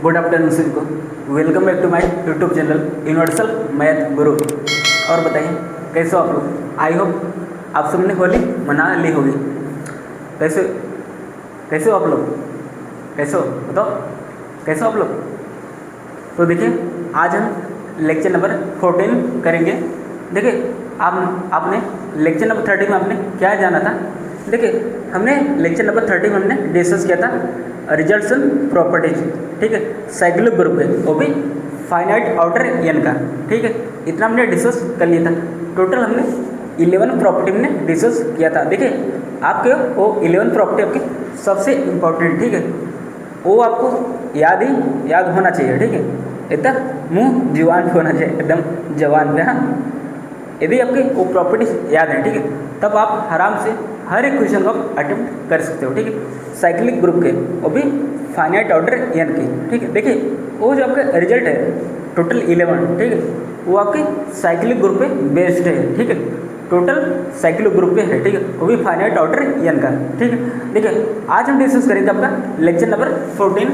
Good afternoon सभी को। Welcome back to my YouTube channel universal math guru. और बताइए कैसे हो आप लोग। आई होप आप सबने होली मना ली होगी। कैसे कैसे हो आप लोग, कैसे हो बताओ, कैसे हो आप लोग। तो देखिए आज हम लेक्चर नंबर 14 करेंगे। देखिए आपने लेक्चर नंबर 13 में आपने क्या जाना था। देखिए हमने लेक्चर नंबर 13 में हमने डिस्कस किया था रिजल्ट्स एंड प्रॉपर्टीज, ठीक है, साइक्लिक ग्रुप है, वो भी फाइनाइट आउटर एन का, ठीक है। इतना हमने डिस्कस कर लिया था। टोटल हमने 11 प्रॉपर्टी हमने डिस्कस किया था। देखिए आपके वो 11 प्रॉपर्टी आपके सबसे इम्पोर्टेंट, ठीक है, वो आपको याद होना चाहिए, ठीक है। एकदम मुंह जुबान पे होना चाहिए, एकदम जवान पे। हाँ, यदि आपके वो प्रॉपर्टीज याद हैं, ठीक है, तब आप आराम से हर एक क्वेश्चन को आप अटेम्प्ट कर सकते हो, ठीक है। साइक्लिक ग्रुप के, वो भी फाइनाइट ऑर्डर एन की, ठीक है। देखिए वो जो आपका रिजल्ट है टोटल 11, ठीक है, वो आपके साइक्लिक ग्रुप पे बेस्ड है, ठीक है। टोटल साइक्लिक ग्रुप पे है, ठीक है, वो भी फाइनाइट ऑर्डर एन का, ठीक है। देखिए आज हम डिस्कस करेंगे आपका लेक्चर नंबर 14।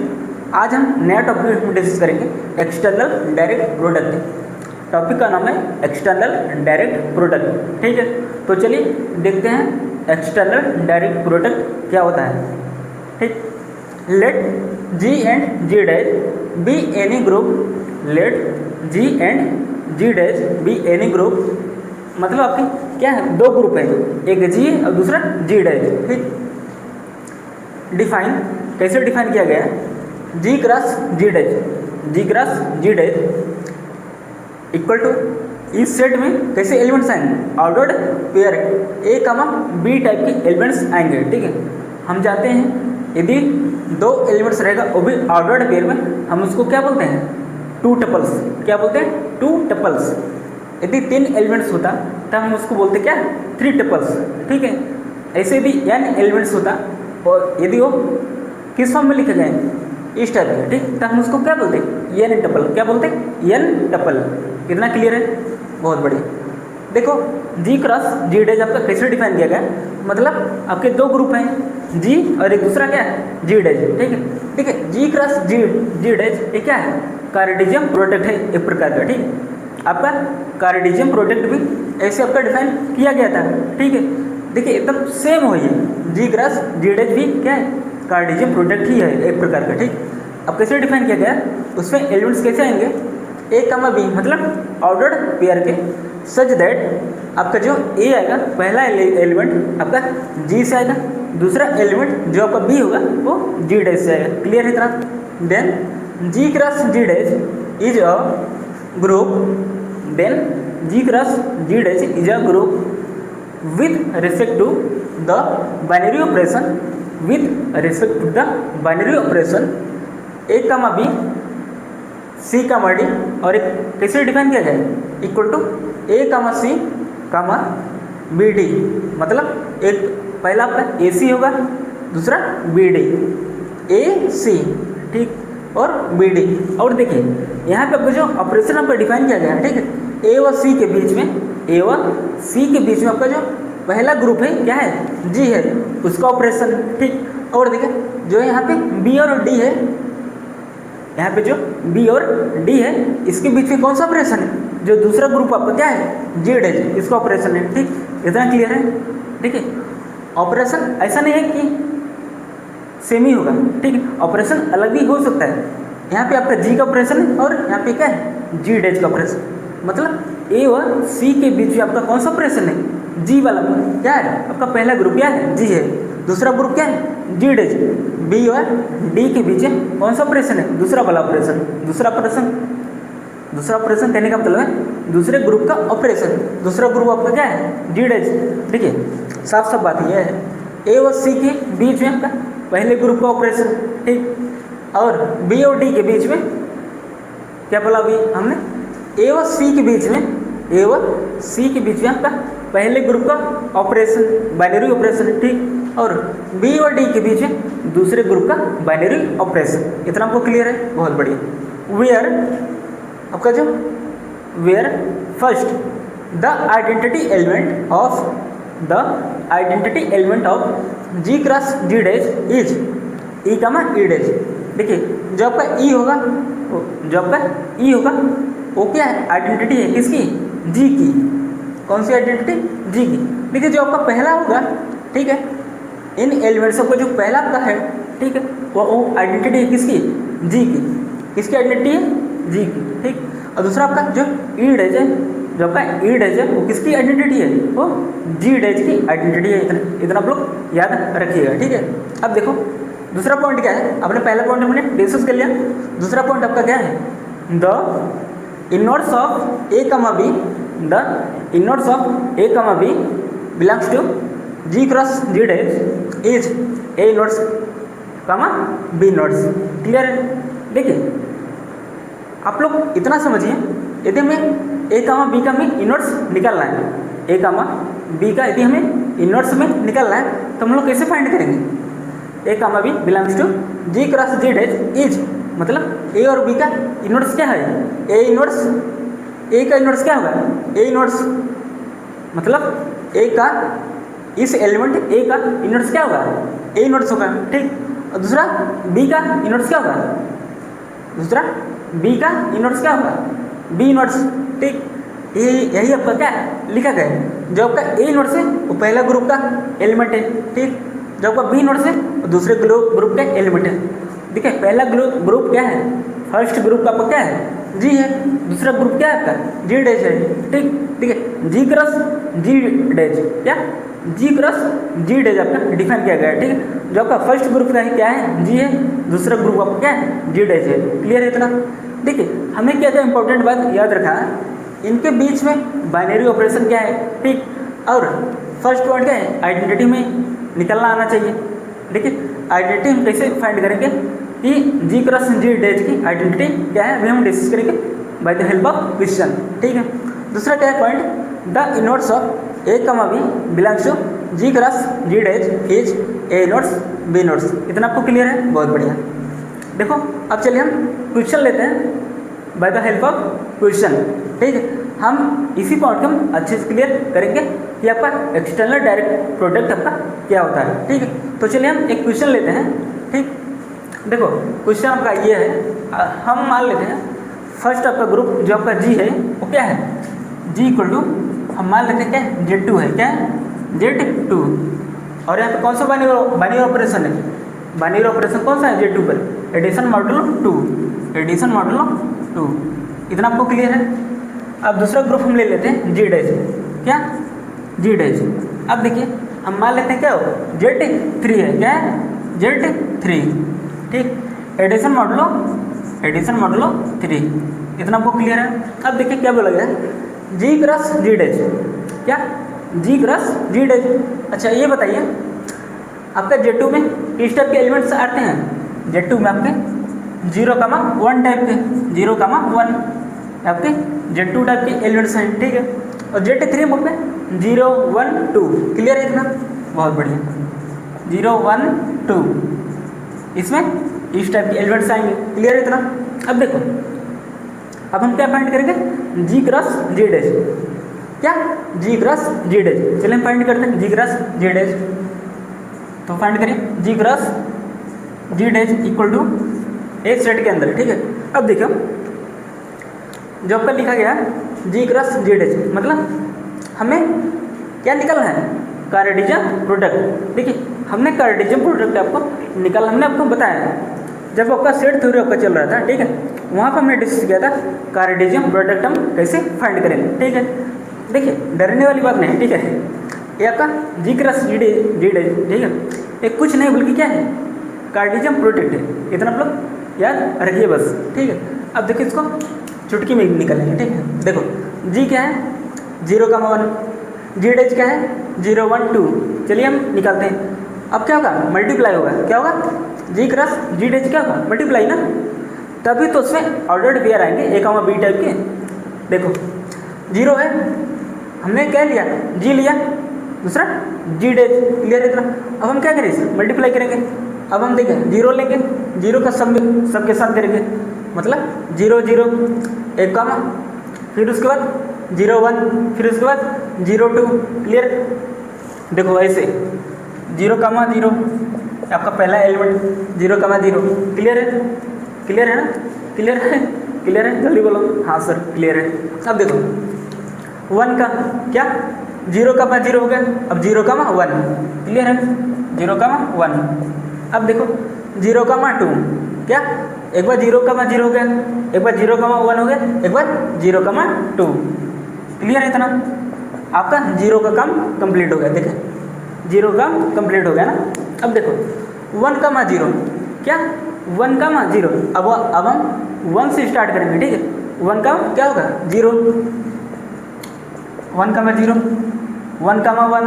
आज हम नया टॉपिक डिस्कस करेंगे एक्सटर्नल डायरेक्ट प्रोडक्ट। टॉपिक का नाम है एक्सटर्नल डायरेक्ट प्रोडक्ट, ठीक है। तो चलिए देखते हैं एक्सटर्नल डायरेक्ट प्रोडक्ट क्या होता है, ठीक। Let G and G dash be any group, let G and G dash be any group, मतलब आपके क्या है, दो ग्रुप है, एक जी और दूसरा जी डैश, ठीक। डिफाइन कैसे डिफाइन किया गया है, G cross G dash, G cross G dash equal to इस सेट में कैसे एलिमेंट्स आएंगे, ordered pair A comma B type के एलिमेंट्स आएंगे, ठीक है। हम जानते हैं यदि दो एलिमेंट्स रहेगा वो भी ऑर्डर्ड पेयर में, हम उसको क्या बोलते हैं, टू टपल्स। क्या बोलते हैं, टू टपल्स। यदि 3 एलिमेंट्स होता तब हम उसको बोलते क्या, 3 टपल्स, ठीक है। ऐसे भी n एलिमेंट्स होता और यदि वो किस फॉर्म में लिखे गए इस टाइप का, ठीक, तो हम उसको क्या बोलते हैं, n टपल। क्या बोलते हैं, n टपल। कितना क्लियर है, बहुत बढ़िया। देखो जी क्रॉस जी डैश आपका कैसे डिफाइन किया गया, मतलब आपके दो ग्रुप हैं जी और एक दूसरा क्या है, जी डैश, ठीक है। ठीक है, जी क्रॉस जी डैश ये क्या है, कार्टेशियन प्रोडक्ट है एक प्रकार का, ठीक है। आपका कार्टेशियन प्रोडक्ट भी ऐसे आपका डिफाइन किया गया था, ठीक है। देखिए एकदम सेम हो, ये जी क्रॉस जी डैश भी क्या है, कार्टेशियन प्रोडक्ट ही है एक प्रकार का, ठीक। अब कैसे डिफाइन किया गया, उसमें एलिमेंट्स कैसे आएंगे, ए कामा बी, मतलब ऑर्डर्ड पेयर के, सच दैट आपका जो ए आएगा पहला एलिमेंट आपका जी से आएगा, दूसरा एलिमेंट जो आपका बी होगा वो जी डैश से आएगा। क्लियर है इतना। Then G cross G dash is a group, then G cross G dash is a group with respect to the binary operation, with respect to the binary operation A comma B C comma D, और एक कैसे define किया जाए, equal to A comma C comma B D, मतलब एक पहला आपका ए सी होगा, दूसरा बी डी, ए सी, ठीक, और बी डी। और देखिए यहाँ पे आपको जो ऑपरेशन आपका डिफाइन किया गया है, ठीक है, ए व सी के बीच में, ए व सी के बीच में आपका जो पहला ग्रुप है क्या है, जी है, उसका ऑपरेशन, ठीक। और देखिए जो यहाँ पे बी और डी है, यहाँ पे जो बी और डी है इसके बीच में कौन सा ऑपरेशन है, जो दूसरा ग्रुप आपका क्या है, जी डैश, इसका ऑपरेशन है, ठीक। इतना क्लियर है, ठीक है। ऑपरेशन ऐसा नहीं है कि सेम ही होगा, ठीक है, ऑपरेशन अलग भी हो सकता है। यहाँ पे आपका जी का ऑपरेशन है और यहाँ पे क्या है, जी डैश का ऑपरेशन, मतलब ए और सी के बीच में आपका कौन सा ऑपरेशन है, जी वाला क्या है, आपका पहला ग्रुप क्या है, जी है, दूसरा ग्रुप क्या है, जी डैश। बी और डी के बीच में कौन सा ऑपरेशन है, दूसरा वाला ऑपरेशन। दूसरा ऑपरेशन कहने का मतलब है दूसरे ग्रुप का ऑपरेशन। दूसरा ग्रुप आपका क्या है, जी डैश, ठीक है। साफ साफ बात यह है, ए और सी के बीच में आपका पहले ग्रुप का ऑपरेशन, ठीक, और बी और डी के बीच में क्या बोला अभी हमने, ए और सी के बीच में, ए और सी के बीच में आपका पहले ग्रुप का ऑपरेशन, बाइनरी ऑपरेशन, ठीक, और बी और डी के बीच में दूसरे ग्रुप का बाइनरी ऑपरेशन। इतना आपको क्लियर है, बहुत बढ़िया। वेयर आपका जो where first the identity element of G cross G dash is E comma E dash, देखिए जो आपका ई होगा, जो आपका ई होगा वो क्या है, आइडेंटिटी है किसकी, जी की। कौन सी आइडेंटिटी, जी की। देखिए जो आपका पहला होगा, ठीक है, इन एलिमेंट्सों का जो पहला आपका है, ठीक है, वो आइडेंटिटी है किसकी, जी की। किसकी आइडेंटिटी है, जी की, ठीक। और दूसरा आपका जो ई डेज है, जो आपका ई डेज है वो किसकी आइडेंटिटी है, वो जी डेज की आइडेंटिटी है। इतना आप लोग याद रखिएगा, ठीक है। अब देखो दूसरा पॉइंट क्या है, अपने पहला पॉइंट हमने डिस्कस कर लिया। दूसरा पॉइंट आपका क्या है, the inverse of A comma B, the inverse of A comma B belongs to G cross G dash is A inverse comma B inverse. Clear है। देखिए आप लोग इतना समझिए, यदि हमें ए कामा बी का हमें इनवर्स निकालना है, ए कामा बी का यदि हमें इनवर्स में निकालना है तो हम लोग कैसे फाइंड करेंगे, A comma B belongs to G cross G dash is, मतलब ए और बी का इनवर्स क्या है, ए इनवर्स, ए का इनवर्स क्या होगा, ए इनवर्स, मतलब ए का इस एलिमेंट ए का इनवर्स क्या होगा, ए इनवर्स होगा, ठीक। और दूसरा बी का इनवर्स क्या होगा, दूसरा बी का इनवर्स क्या होगा, बी इनवर्स, ठीक। यही आपका क्या लिखा गया है। जो आपका ए इनवर्स है वो पहला ग्रुप का एलिमेंट है, ठीक। जो आपका बी इनवर्स है वो दूसरे ग्रुप का एलिमेंट है। देखिए पहला ग्रुप क्या है, फर्स्ट ग्रुप का आपका क्या है, जी है। दूसरा ग्रुप क्या है आपका, जी डेज है, ठीक। ठीक है, जी क्रॉस जी डेज, क्या, जी क्रॉस जी डेज आपका डिफाइन किया गया है, ठीक है। जो आपका फर्स्ट ग्रुप का है क्या है, जी है। दूसरा ग्रुप आपका क्या है, जी डेज है। क्लियर है इतना। देखिए हमें क्या क्या इंपॉर्टेंट बात याद रखा है, इनके बीच में बाइनरी ऑपरेशन क्या है, ठीक। और फर्स्ट पॉइंट क्या है, आइडेंटिटी में निकलना आना चाहिए। देखिए आइडेंटिटी हम कैसे फाइंड करेंगे कि जी क्रॉस जी डेज की आइडेंटिटी क्या है, अभी हम डिस्कस करेंगे by the help of question, ठीक है। दूसरा क्या है point, the inverse of A comma B belongs to G cross G dash is A inverse B inverse. इतना आपको क्लियर है, बहुत बढ़िया। देखो अब चलिए हम क्वेश्चन लेते हैं bye the help of question, ठीक है। हम इसी पॉइंट को हम अच्छे से क्लियर करेंगे कि आपका एक्सटर्नल डायरेक्ट प्रोडक्ट आपका क्या होता है, ठीक है। तो चलिए हम एक क्वेश्चन लेते हैं, ठीक। देखो क्वेश्चन आपका ये है, हम मान लेते हैं फर्स्ट आपका ग्रुप जो आपका जी है वो क्या है, जी इक्वल टू हम मान लेते हैं क्या है, Z2 है, क्या है, Z2। और यहाँ पे कौन सा बाइनरी ऑपरेशन है, बाइनरी ऑपरेशन कौन सा है Z2 पर, एडिशन मॉडुलो 2, एडिशन मॉडुलो 2। इतना आपको क्लियर है। अब दूसरा ग्रुप हम ले लेते हैं जी डेज, क्या, जी डेज। अब देखिए हम मान लेते हैं क्या हो, Z3 है, क्या है, Z3, ठीक। Addition modulo 3। इतना आपको क्लियर है। अब देखिए क्या बोला गया, जी क्रॉस जी डेज, क्या, जी क्रॉस जी डेज। अच्छा ये बताइए आपका Z2 में किस टाइप के एलिमेंट्स आते हैं, Z2 में आपके 0,1 टाइप के, 0,1 आपके Z2 टाइप के एलिमेंट्स हैं, ठीक है। और Z3 में आपके 0, 1, 2। क्लियर है इतना, बहुत बढ़िया। 0, 1, 2 इसमें इस टाइप के एलिमेंट्स आएंगे। क्लियर है इतना। अब देखो अब हम क्या फाइंड करेंगे, जी क्रॉस जी डेज, क्या, जी क्रॉस जी डेज। चलिए हम फाइंड करते हैं जी क्रॉस जी डेज। तो फाइंड करें G cross G dash equal to एक सेट के अंदर, ठीक है। अब देखो जो आपका लिखा गया जी क्रॉस जी डेज, मतलब हमें क्या निकलना है, कार्टेशियन प्रोडक्ट। देखिए हमने कार्टेशियन प्रोडक्ट आपको निकालना, हमने आपको बताया जब आपका सेट थ्योरी आपका चल रहा था, ठीक है, वहाँ पर हमने डिस्कस किया था कार्टेशियन प्रोडक्ट हम कैसे फाइंड करेंगे, ठीक है। देखिए डरने वाली बात नहीं, ठीक है। ये आपका जी क्रॉस जी डेज, ठीक है, ये कुछ नहीं बल्कि क्या है, कार्टेशियन प्रोडक्ट है। इतना आप लोग याद रखिए बस, ठीक है। अब देखिए इसको चुटकी में निकलेंगे, ठीक है। देखो जी क्या है, 0,1, जी डेज क्या है, 0, 1, 2। चलिए हम निकालते हैं। अब क्या होगा, मल्टीप्लाई होगा, क्या होगा, जी क्रॉस जी डेज क्या होगा, मल्टीप्लाई ना, तभी तो उसमें ऑर्डर्ड पेयर आएंगे A, B टाइप के। देखो 0 है, हमने क्या लिया, जी लिया, दूसरा जी डेज। क्लियर इतना। अब हम क्या करेंगे, मल्टीप्लाई करेंगे। अब हम देखें 0 लेंगे, 0 का सबके साथ करेंगे, मतलब 0, 0, 1 कामा, फिर उसके बाद 0, 1, फिर उसके बाद 0, 2। क्लियर। देखो ऐसे 0, 0, आपका पहला एलिमेंट 0,0। क्लियर है? क्लियर है ना? क्लियर है? क्लियर है? जल्दी बोलो। हाँ सर क्लियर है। अब देखो 1 का क्या 0,0 हो गया, अब 0,1। क्लियर है? 0,1। अब देखो 0,2 क्या एक बार 0,0 हो गया, एक बार 0,1 हो गया, एक बार 0,2। क्लियर है इतना? आपका 0 का काम कंप्लीट हो गया। देखिए 0 का कंप्लीट हो गया ना। अब देखो 1,0 क्या 1,0। अब हम 1 से स्टार्ट करेंगे। ठीक है 1 का क्या होगा 0, 1,0, 1,1।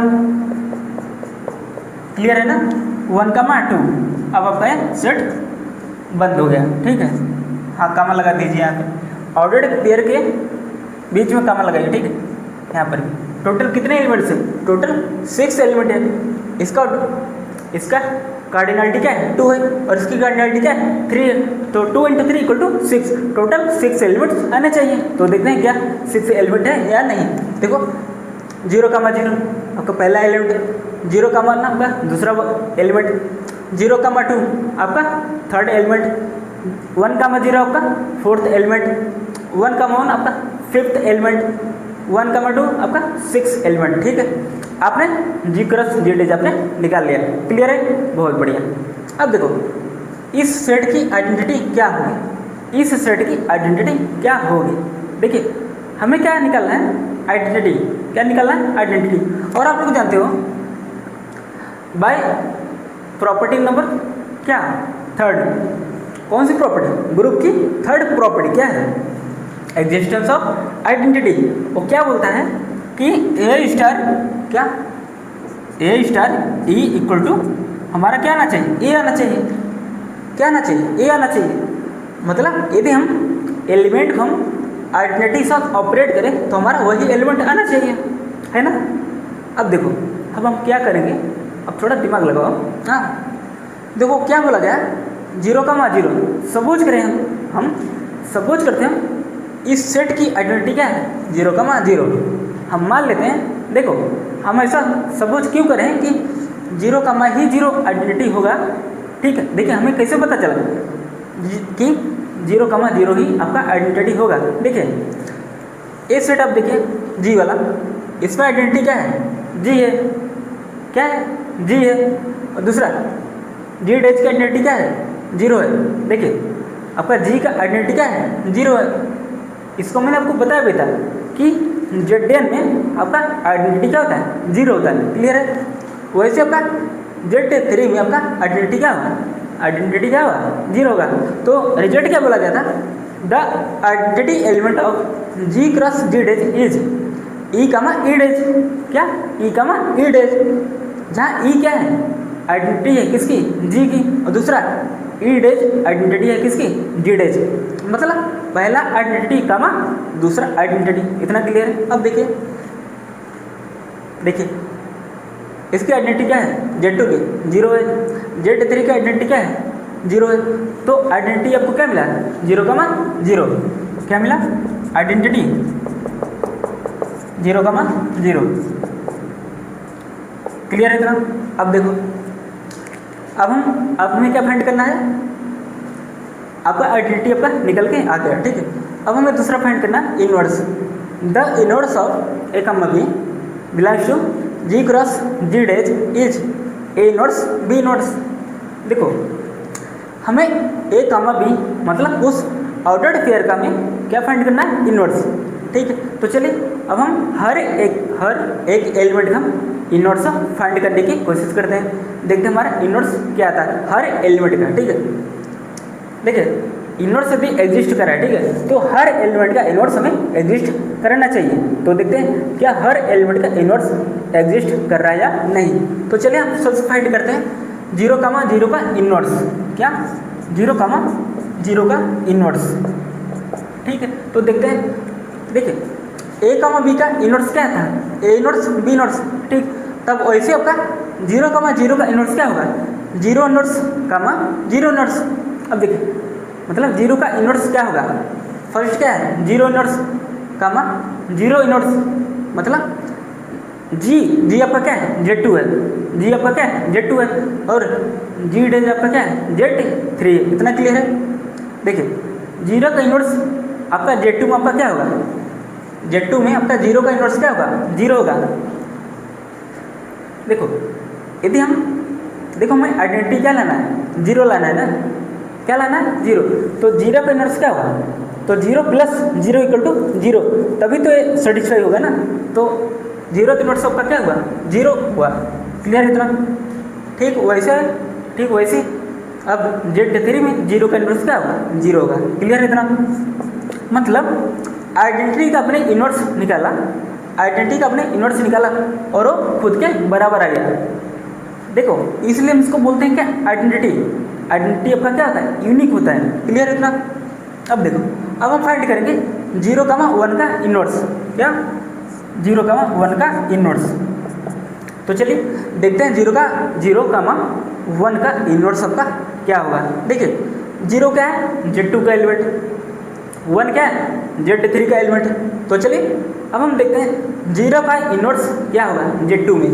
क्लियर है ना? 1,2। अब आपका सेट बंद हो गया। ठीक है हाँ कामा लगा दीजिए यहाँ पे। ऑर्डर्ड पेयर के बीच में कामा लगाइए। ठीक है यहाँ पर टोटल कितने एलिमेंट्स हैं? टोटल 6 एलिमेंट है। इसका कार्डिनलिटी क्या है 2 है और इसकी कार्डिनलिटी क्या है 3 है। तो 2 × 3 = 6। टोटल 6 एलिमेंट्स आने चाहिए। तो देखते हैं क्या 6 एलिमेंट है या नहीं। देखो 0,0 आपका पहला एलिमेंट है, 0,1 आपका दूसरा एलिमेंट, 0,2 आपका थर्ड एलिमेंट, 1,0 आपका फोर्थ एलिमेंट, 1,1 आपका फिफ्थ एलिमेंट, 1,2 आपका 6th एलिमेंट। ठीक है आपने G क्रॉस G डैश आपने निकाल लिया। क्लियर है? बहुत बढ़िया। अब देखो इस सेट की आइडेंटिटी क्या होगी? इस सेट की आइडेंटिटी क्या होगी? देखिए हमें क्या निकालना है आइडेंटिटी। क्या निकालना है आइडेंटिटी। और आप लोग जानते हो बाय प्रॉपर्टी नंबर क्या थर्ड, कौन सी प्रॉपर्टी? ग्रुप की थर्ड प्रॉपर्टी क्या है? Existence of identity. वो क्या बोलता है कि A स्टार क्या A स्टार E = हमारा क्या आना चाहिए? A आना चाहिए। क्या आना चाहिए? A आना चाहिए। मतलब यदि हम एलिमेंट को हम आइडेंटिटी के साथ ऑपरेट करें तो हमारा वही एलिमेंट आना चाहिए, है ना? अब देखो अब हम क्या करेंगे, अब थोड़ा दिमाग लगाओ। हाँ देखो क्या बोला गया 0,0। सपोज करें हम सपोज करते हैं इस सेट की आइडेंटिटी क्या है 0,0। हम मान लेते हैं। देखो हम ऐसा सपोज क्यों करें कि 0,0 आइडेंटिटी होगा। ठीक है देखिए हमें कैसे पता चला कि 0,0 ही आपका आइडेंटिटी होगा। देखिए ये सेट आप देखिए G वाला, इसमें आइडेंटिटी क्या है G है। क्या है? G है। और दूसरा G डैश की आइडेंटिटी क्या है 0 है। देखिए आपका G का आइडेंटिटी क्या है 0 है। इसको मैंने आपको बताया भी था कि ZN में आपका आइडेंटिटी क्या होता है 0 होता है। क्लियर है? वैसे आपका Z3 में आपका आइडेंटिटी क्या होगा? आइडेंटिटी क्या होगा 0 होगा। तो रिजल्ट क्या बोला गया था? The identity element of G cross G dash is E, E dash. क्या E, E डैश। जहाँ E क्या है आइडेंटिटी है किसकी G की, और दूसरा E डैश आइडेंटिटी है किसकी G डैश। मतलब पहला आइडेंटिटी कामा दूसरा आइडेंटिटी। इतना क्लियर है? अब देखिए इसकी आइडेंटिटी क्या है Z2 की 0 है, Z3 की आइडेंटिटी क्या है 0 है। तो आइडेंटिटी आपको क्या मिला 0,0। क्या मिला आइडेंटिटी 0,0। क्लियर है इतना? अब देखो अब हमें क्या फाइंड करना है? आपका आइडेंटिटी आपका निकल के आ गया। ठीक है अब हमें दूसरा फाइंड करना है inverse. The inverse of A, B belongs to G cross G dash is A inverse B inverse. देखो हमें A, B मतलब उस ऑर्डर्ड पेयर का हमें क्या फाइंड करना है इनवर्स। ठीक है तो चलिए अब हम हर एक एलिमेंट का इनवर्स फाइंड करने की कोशिश करते हैं। देखते हैं हमारा इनवर्स क्या आता है हर एलिमेंट का। ठीक है देखिए इनवर्स भी एग्जिस्ट कर रहा है। ठीक है तो हर एलिमेंट का इनवर्स हमें एग्जिस्ट करना चाहिए। तो देखते हैं क्या हर एलिमेंट का इनवर्स एग्जिस्ट कर रहा है या नहीं। तो चलिए हम सबसे फाइंड करते हैं 0,0 का इनवर्स। क्या 0,0 का इनवर्स। ठीक है तो देखते हैं। देखिए A, B का इनवर्स क्या था A इनवर्स B इनवर्स। ठीक तब वैसे आपका 0,0 का इनवर्स क्या होगा 0 इनवर्स 0 इनवर्स। अब देखिए मतलब 0 का इनवर्स क्या होगा फर्स्ट क्या है 0 इनवर्स 0 इनवर्स। मतलब G आपका क्या है Z2 है। G आपका क्या है Z2 है और जी डैश आपका क्या है Z3, इतना क्लियर है। देखिए जीरो का इनवर्स आपका Z2 में आपका क्या होगा, Z2 में आपका जीरो का इनवर्स क्या होगा, जीरो होगा। देखो यदि हम देखो हमें आइडेंटिटी क्या लाना है, जीरो लाना है ना, क्या लाना है जीरो, तो जीरो का इनवर्स क्या होगा, तो zero plus zero equal to zero, तभी तो ये सेटिस्फाई होगा ना। तो जीरो का इनवर्स आपका क्या हुआ, जीरो हुआ। क्लियर है इतना, ठीक वैसे अब Z3 में जीरो का इनवर्स क्या होगा, जीरो होगा। क्लियर है इतना, मतलब आइडेंटिटी का अपने इनवर्स निकाला, आइडेंटिटी का अपने इनवर्स निकाला और वो खुद के बराबर आ गया। देखो इसलिए हम इसको बोलते हैं क्या, आइडेंटिटी। आइडेंटिटी आपका क्या होता है, यूनिक होता है। क्लियर है इतना। अब देखो अब हम फाइंड करेंगे 0,1 का इनवर्स, क्या 0,1 का इनवर्स। तो चलिए देखते हैं 0,1 का इनवर्स आपका क्या होगा। देखिए 0 क्या है, Z2 का एलिमेंट, 1 क्या है, Z3 का एलिमेंट। तो चलिए अब हम देखते हैं 0 का इनवर्स क्या होगा Z2 में।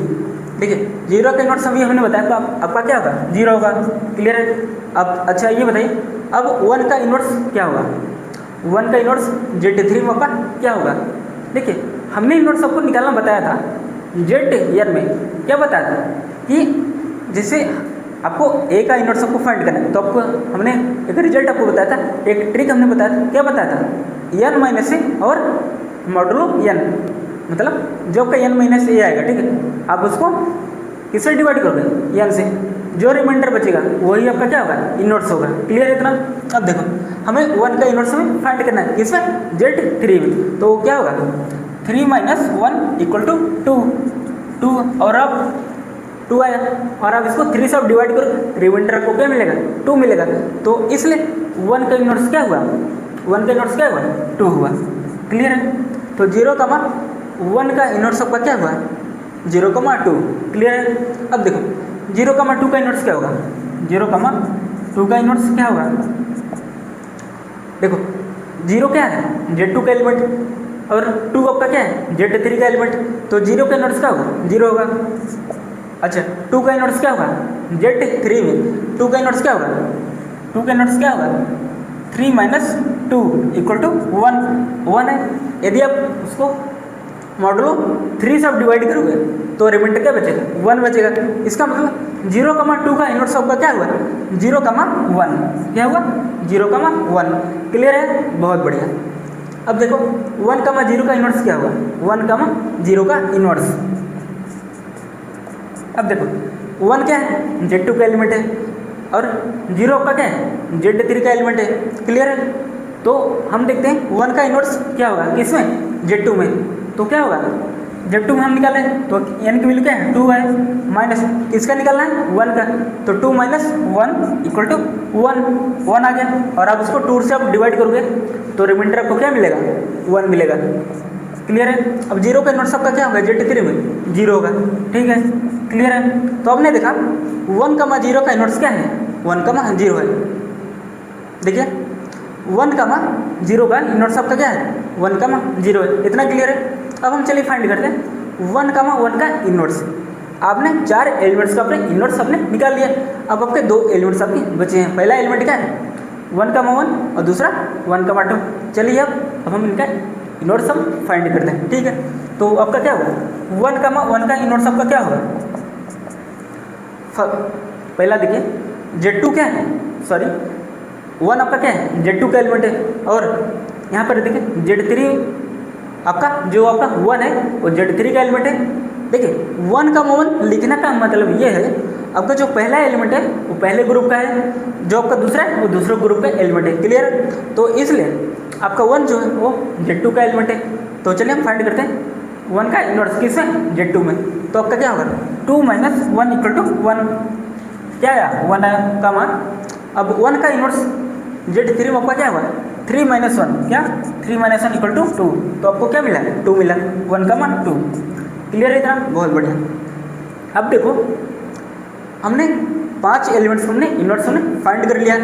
देखिए 0 का इनवर्स अभी हमने बताया तो आपका क्या होगा, 0 होगा। क्लियर है। अब अच्छा ये बताइए अब 1 का इनवर्स क्या होगा, 1 का इनवर्स Z3 में आपका क्या होगा। देखिए हमने इनवर्स आपको निकालना बताया था Z में, क्या बताया था कि जैसे आपको A का इनवर्स आपको फाइंड करना है, तो आपको हमने एक रिजल्ट आपको बताया था, एक ट्रिक हमने बताया था, क्या बताया था, n माइनस ए और मॉडुलो n, मतलब जो आपका n माइनस ए आएगा, ठीक है, आप उसको किससे डिवाइड करोगे, n से, जो रिमाइंडर बचेगा वही आपका क्या होगा, इनवर्स होगा। क्लियर है इतना। अब देखो हमें 1 का इनवर्स हमें फाइंड करना है, किसमें, Z3 में। तो क्या होगा 3 माइनस 1 इक्वल टू 2 और अब 2 आया और आप इसको 3 से आप डिवाइड करो, रिमाइंडर को क्या मिलेगा, 2 मिलेगा। तो इसलिए 1 का इनवर्स क्या हुआ, 1 का इनवर्स क्या हुआ, 2 हुआ। क्लियर है। तो 0,1 का इनवर्स आपका क्या हुआ, 0,2। क्लियर है। अब देखो 0,2 का इनवर्स क्या होगा, 0,2 का इनवर्स क्या होगा। देखो 0 क्या है, Z2 का एलिमेंट और 2 आपका क्या है, Z3 का एलिमेंट। तो 0 का इनवर्स क्या होगा, 0 होगा। अच्छा 2 का इनवर्स क्या होगा, Z3 में 2 का इनवर्स क्या होगा, 2 का इनवर्स क्या होगा, 3 माइनस 2 इक्वल टू 1 है। यदि आप उसको मॉडुलो 3 से आप डिवाइड करोगे तो रिमाइंडर क्या बचेगा, 1 बचेगा। इसका मतलब 0,2 का इनवर्स आपका क्या हुआ, 0,1, क्या हुआ, 0,1। क्लियर है, बहुत बढ़िया। अब देखो 1,0 का इनवर्स क्या हुआ, 1,0 का इनवर्स। अब देखो 1 क्या है, Z2 का एलिमेंट है और 0 आपका क्या है, Z3 का एलिमेंट है। क्लियर है। तो हम देखते हैं 1 का इनवर्स क्या होगा, किसमें, Z2 में। तो क्या होगा, Z2 में हम निकाले तो n की वैल्यू क्या है, 2 है, माइनस किसका निकालना है, 1 का। तो 2 माइनस 1 इक्वल टू 1 आ गया और आप उसको 2 से आप डिवाइड करोगे तो रिमाइंडर आपको क्या मिलेगा, 1 मिलेगा। क्लियर है। अब 0 का इनवर्स आपका क्या होगा, Z3 में 0 होगा। ठीक है, क्लियर है। तो आपने देखा 1,0 का इनवर्स क्या है, 1,0 है। देखिए 1,0 का इनवर्स आपका क्या है, 1,0 है। इतना क्लियर है। अब हम चलिए फाइंड करते हैं 1,1 का इनवर्स। आपने 4 एलिमेंट्स का अपने इनवर्स आपने निकाल लिया। अब आपके 2 एलिमेंट्स आपके बचे हैं। पहला एलिमेंट क्या है, 1,1 और दूसरा 1,2। चलिए अब हम इनका इनवर्स हम फाइंड करते हैं। ठीक है, तो आपका क्या होगा, 1,1 का इनवर्स आपका क्या होगा। पहला देखिए Z2 क्या है, सॉरी 1 आपका क्या है, Z2 का एलिमेंट है और यहाँ पर देखिए Z3 आपका जो आपका 1 है वो Z3 का एलिमेंट है। देखिए 1,1 लिखने का मतलब ये है आपका जो पहला एलिमेंट है वो पहले ग्रुप का है, जो आपका दूसरा है वो दूसरे ग्रुप का एलिमेंट है। क्लियर। तो इसलिए आपका 1 जो है वो Z2 का एलिमेंट है। तो चलिए हम फाइंड करते हैं 1 का इनवर्स किसमें, Z2 में। तो आपका क्या होगा, 2 माइनस 1 इक्वल टू 1। क्या आया, 1 आया का मान। अब 1 का इनवर्स Z3 में आपका क्या हुआ, 3 माइनस 1, क्या 3 माइनस 1 इक्वल टू 2। तो आपको क्या मिला, 2 मिला, 1 का मान 2। क्लियर है इतना, बहुत बढ़िया। अब देखो हमने 5 एलिमेंट्स हमने इनवर्स हमने फाइंड कर लिया।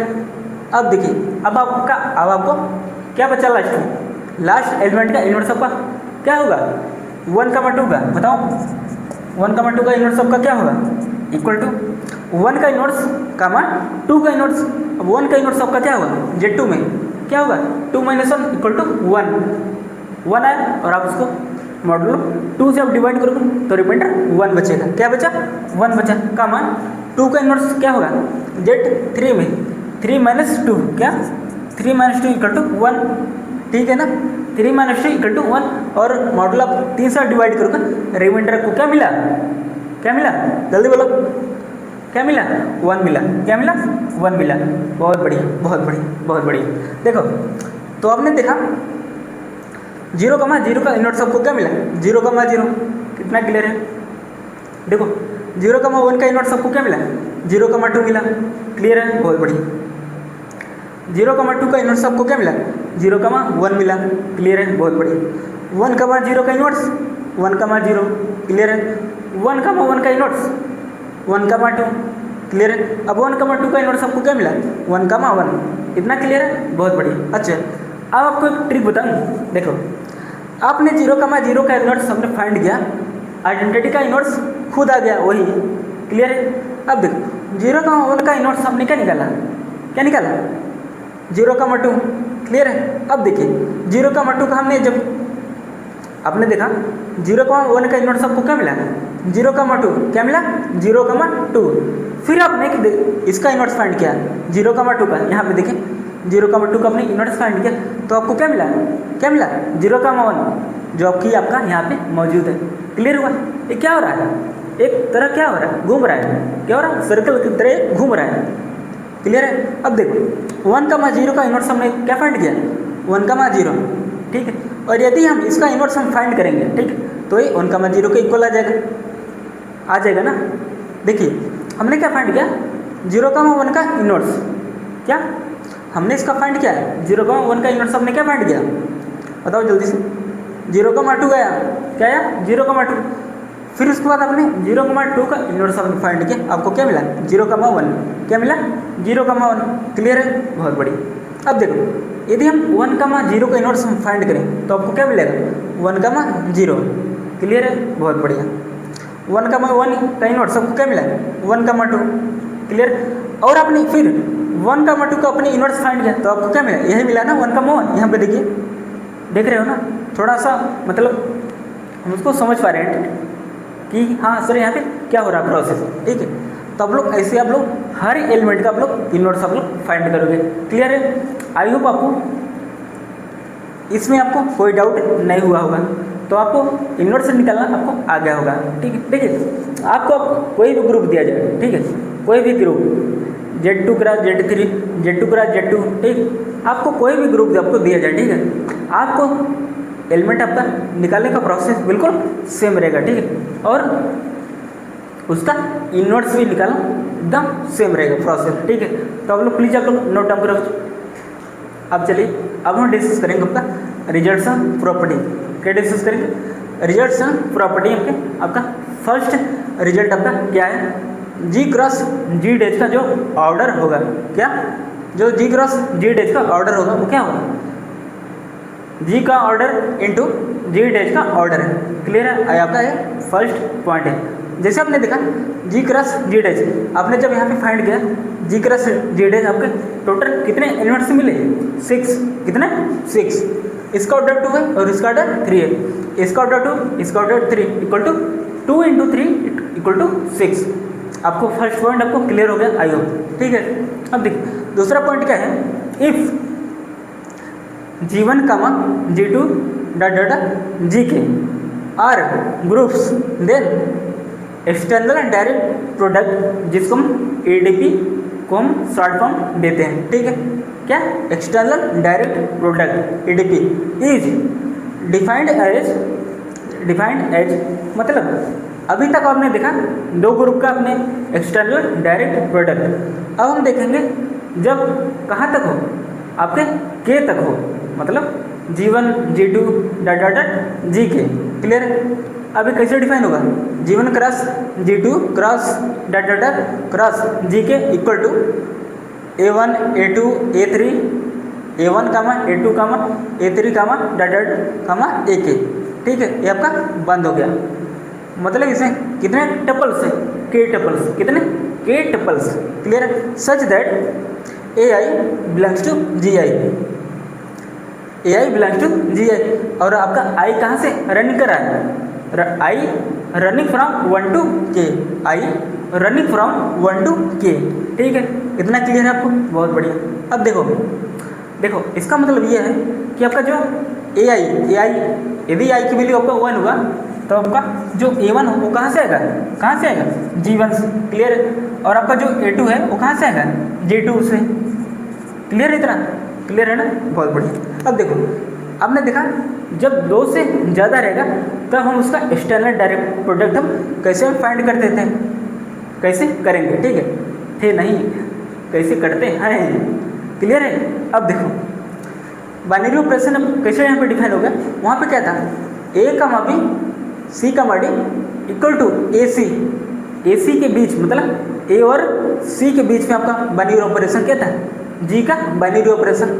अब देखिए अब आपको क्या बचा लास्ट में, लास्ट एलिमेंट का इनवर्स आपका क्या होगा, 1,2 का। बताओ 1,2 का इनवर्स आपका क्या होगा, इक्वल टू 1 का इनवर्स कामा 2 का इनवर्स। अब 1 का इनवर्स आपका क्या होगा Z2 में क्या होगा 2 - 1 = 1 आया, और आप उसको मॉडुलो 2 से आप डिवाइड करोगे तो रिमाइंडर 1 बचेगा। क्या बचा 1 बचा, कामा 2 का इनवर्स क्या होगा Z3 में 3 - 2 क्या 3 - 2 = 1, ठीक है ना। 3 - 2 = 1 और मॉडुलो आप 3 से डिवाइड करोगे, रिमाइंडर को क्या मिला जल्दी बोलो क्या मिला 1 मिला। क्या मिला 1 मिला। बहुत बढ़िया बहुत बढ़िया बहुत बढ़िया। देखो तो आपने देखा 0,0 का इनवर्स आपको क्या मिला 0,0, कितना क्लियर है। देखो 0,1 का इनवर्स आपको क्या मिला 0,2 मिला, क्लियर है बहुत बढ़िया। 0,2 का इनवर्स आपको क्या मिला 0,1 मिला, क्लियर है बहुत बढ़िया। 1,0 का इनवर्स 1,0 क्लियर है। 1,1 का इनवर्स 1,2 क्लियर है। अब 1,2 का इनवर्स आपको क्या मिला 1,1, इतना क्लियर है बहुत बढ़िया। अच्छा अब आपको एक ट्रिक बताऊँ, देखो आपने 0,0 का इनवर्स आपने फाइंड किया, आइडेंटिटी का इनवर्स खुद आ गया वही, क्लियर है। अब देखो 0,1 का इनवर्स आपने क्या निकाला 0,2, क्लियर है। अब देखिए 0,2 का हमने जब आपने देखा 0,1 का इनवर्स आपको क्या मिला 0,2, क्या मिला 0,2। फिर आपने इसका इनवर्स फाइंड किया 0,2 का, यहाँ पे देखिए 0,2 का आपने इनवर्स फाइंड किया तो आपको क्या मिला 0,1, जो आपका यहाँ पे मौजूद है, क्लियर हुआ। ये क्या हो रहा है एक तरह क्या हो रहा है घूम रहा है, क्या हो रहा है सर्कल की तरह घूम रहा है, क्लियर है। अब देखो 1,0 का इनवर्स हमने क्या फाइंड किया 1,0, ठीक है। और यदि हम इसका इनवर्स हम फाइंड करेंगे, ठीक है, तो ये 1,0 के इक्वल आ जाएगा ना। देखिए हमने क्या फाइंड किया 0,1 का इनवर्स, क्या हमने इसका फाइंड किया 0,1 का इनवर्स हमने क्या फाइंड किया बताओ जल्दी से 0,2 गया, क्या आया 0,2। फिर उसके बाद आपने 0,2 का इनवर्स आपने फाइंड किया, आपको क्या मिला 0,1, क्या मिला 0,1, क्लियर है बहुत बढ़िया। अब देखो यदि हम 1,0 का इनवर्स हम फाइंड करें तो आपको क्या मिलेगा 1,0, क्लियर है बहुत बढ़िया। 1,1 का इनवर्स आपको क्या मिला 1,2, क्लियर। और आपने फिर 1,2 का अपने इनवर्स फाइंड किया तो आपको क्या मिला यही मिला ना 1,1। यहाँ पे देखिए देख रहे हो ना, थोड़ा सा मतलब हम उसको समझ पा रहे हैं कि हाँ सर यहाँ पे क्या हो रहा है प्रोसेस, ठीक है। तो आप लोग ऐसे आप लोग हर एलिमेंट का आप लोग इनवर्स आप लोग फाइंड करोगे, क्लियर है। आई होप आपको इसमें आपको कोई डाउट नहीं हुआ होगा, तो आपको इनवर्स निकालना आपको आ गया होगा, ठीक है। देखिए आपको कोई भी ग्रुप दिया जाए, ठीक है, कोई भी group Z2 cross Z3 Z2 cross Z2, ठीक, आपको कोई भी ग्रुप आपको दिया जाए, ठीक है, आपको एलिमेंट आपका निकालने का प्रोसेस बिल्कुल सेम रहेगा, ठीक है। और उसका इनवर्स भी निकालना एकदम सेम रहेगा प्रोसेस, ठीक है। तो आप लोग प्लीज़ आप लोग नोट डाउन करो। अब चलिए अब हम डिस्कस करेंगे आपका रिजल्ट्स एंड प्रॉपर्टी। क्या डिस्कस करेंगे रिजल्ट्स एंड प्रॉपर्टी। आपका फर्स्ट रिजल्ट आपका क्या है G क्रॉस G डैश का जो ऑर्डर होगा, क्या जो G क्रॉस G डैश का ऑर्डर होगा वो क्या होगा G का ऑर्डर इंटू G डैश का ऑर्डर है, क्लियर है। आपका ये फर्स्ट पॉइंट है। जैसे आपने देखा G क्रॉस G डैश आपने जब यहाँ पे फाइंड किया G क्रॉस G डैश आपके टोटल कितने एलिमेंट्स मिले 6, कितने 6। इसका ऑर्डर 2 है और इसका ऑर्डर 3 है, इसका ऑर्डर 2 इसका order 3 equal to 2 × 3 equal to 6। आपको फर्स्ट पॉइंट आपको क्लियर हो गया आई होप, ठीक है। अब देखिए दूसरा पॉइंट क्या है if G1, G2 Gk are groups then external and direct product, जिसको हम ADP को हम शॉर्ट फॉर्म देते हैं, ठीक है। क्या external direct product ADP is defined as मतलब अभी तक आपने देखा 2 ग्रुप का अपने एक्सटर्नल डायरेक्ट प्रोडक्ट। अब हम देखेंगे जब कहाँ तक हो आपके K तक हो, मतलब G1 G2 Gk, क्लियर है। अभी कैसे डिफाइन होगा G1 cross G2 cross cross Gk equal to A1 A2 A3 A1 A2 A3 AK, ठीक है। ये आपका बंद हो गया, मतलब इसमें कितने टपल्स है K टपल्स, कितने k टपल्स, क्लियर है, such that AI belongs to GI, AI belongs to GI। और आपका I कहाँ से रनिंग कर रहा है, I running from 1 to K, I running from 1 to K, ठीक है, इतना क्लियर है आपको, बहुत बढ़िया। अब देखो इसका मतलब ये है कि आपका जो AI यदि I की वैल्यू आपका 1 होगा तो आपका जो A1 हो वो कहाँ से आएगा, G1 से, क्लियर है। और आपका जो A2 है वो कहाँ से आएगा, G2 से, क्लियर है, इतना क्लियर है ना, बहुत बढ़िया। अब देखो आपने देखा जब 2 से ज़्यादा रहेगा तब हम उसका एक्सटर्नल डायरेक्ट प्रोडक्ट हम कैसे फाइंड करते थे, कैसे करेंगे, ठीक है नहीं, कैसे करते हैं, क्लियर है। अब देखो बाइनरी ऑपरेशन अब कैसे यहाँ पे डिफाइन हो गया, वहाँ पे क्या था, A, B, C, D equal to AC के बीच, मतलब A और C के बीच में आपका बाइनरी ऑपरेशन क्या था, G का बाइनरी ऑपरेशन,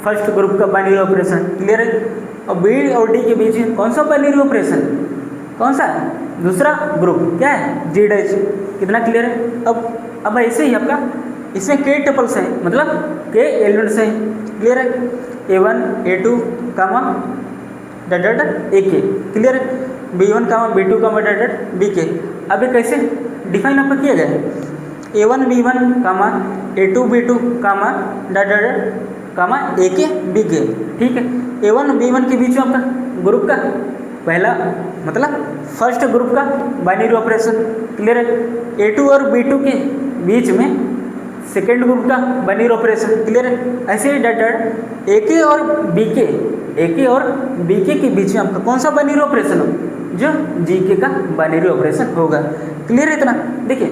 फर्स्ट ग्रुप का बाइनरी ऑपरेशन, क्लियर है। और B और D के बीच में कौन सा बाइनरी ऑपरेशन, कौन सा, दूसरा ग्रुप क्या है, G डैश, कितना क्लियर है। अब ऐसे ही आपका इसमें k टपल्स हैं, मतलब k एलिमेंट्स हैं, क्लियर है, A1 A2 dot AK, clear है, B1 B2 डॉट BK। अब ये कैसे डिफाइन आपका किया जाए, A1 B1 A2 B2 dot AK BK, ठीक है। A1 B1 के बीच में आपका ग्रुप का पहला मतलब फर्स्ट ग्रुप का बाइनरी ऑपरेशन, क्लियर है। A2 और B2 के बीच में सेकेंड ग्रुप का बाइनरी ऑपरेशन, क्लियर है। ऐसे ही डॉट AK और BK के बीच में आपका कौन सा बाइनरी ऑपरेशन हो, जो GK का बाइनरी ऑपरेशन होगा, क्लियर है इतना। देखिए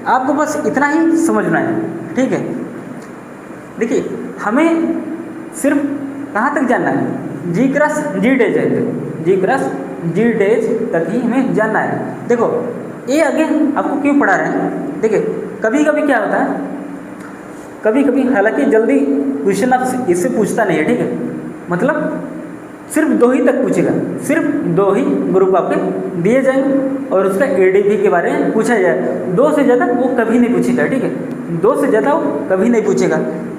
आपको बस इतना ही समझना है, ठीक है। देखिए हमें सिर्फ कहाँ तक जानना है, G क्रॉस G डैश है, G क्रॉस G डैश तक ही हमें जानना है। देखो ये आगे आपको क्यों पढ़ा रहे हैं, देखिए कभी कभी क्या होता है, कभी कभी हालांकि जल्दी क्वेश्चन आप इससे पूछता नहीं है, ठीक है, मतलब सिर्फ 2 ही तक पूछेगा, सिर्फ 2 ही ग्रुप आपके दिए जाएंगे और उसका ADP के बारे में पूछा जाए, 2 से ज़्यादा वो कभी नहीं पूछेगा, ठीक है, 2 से ज़्यादा वो कभी नहीं पूछेगा,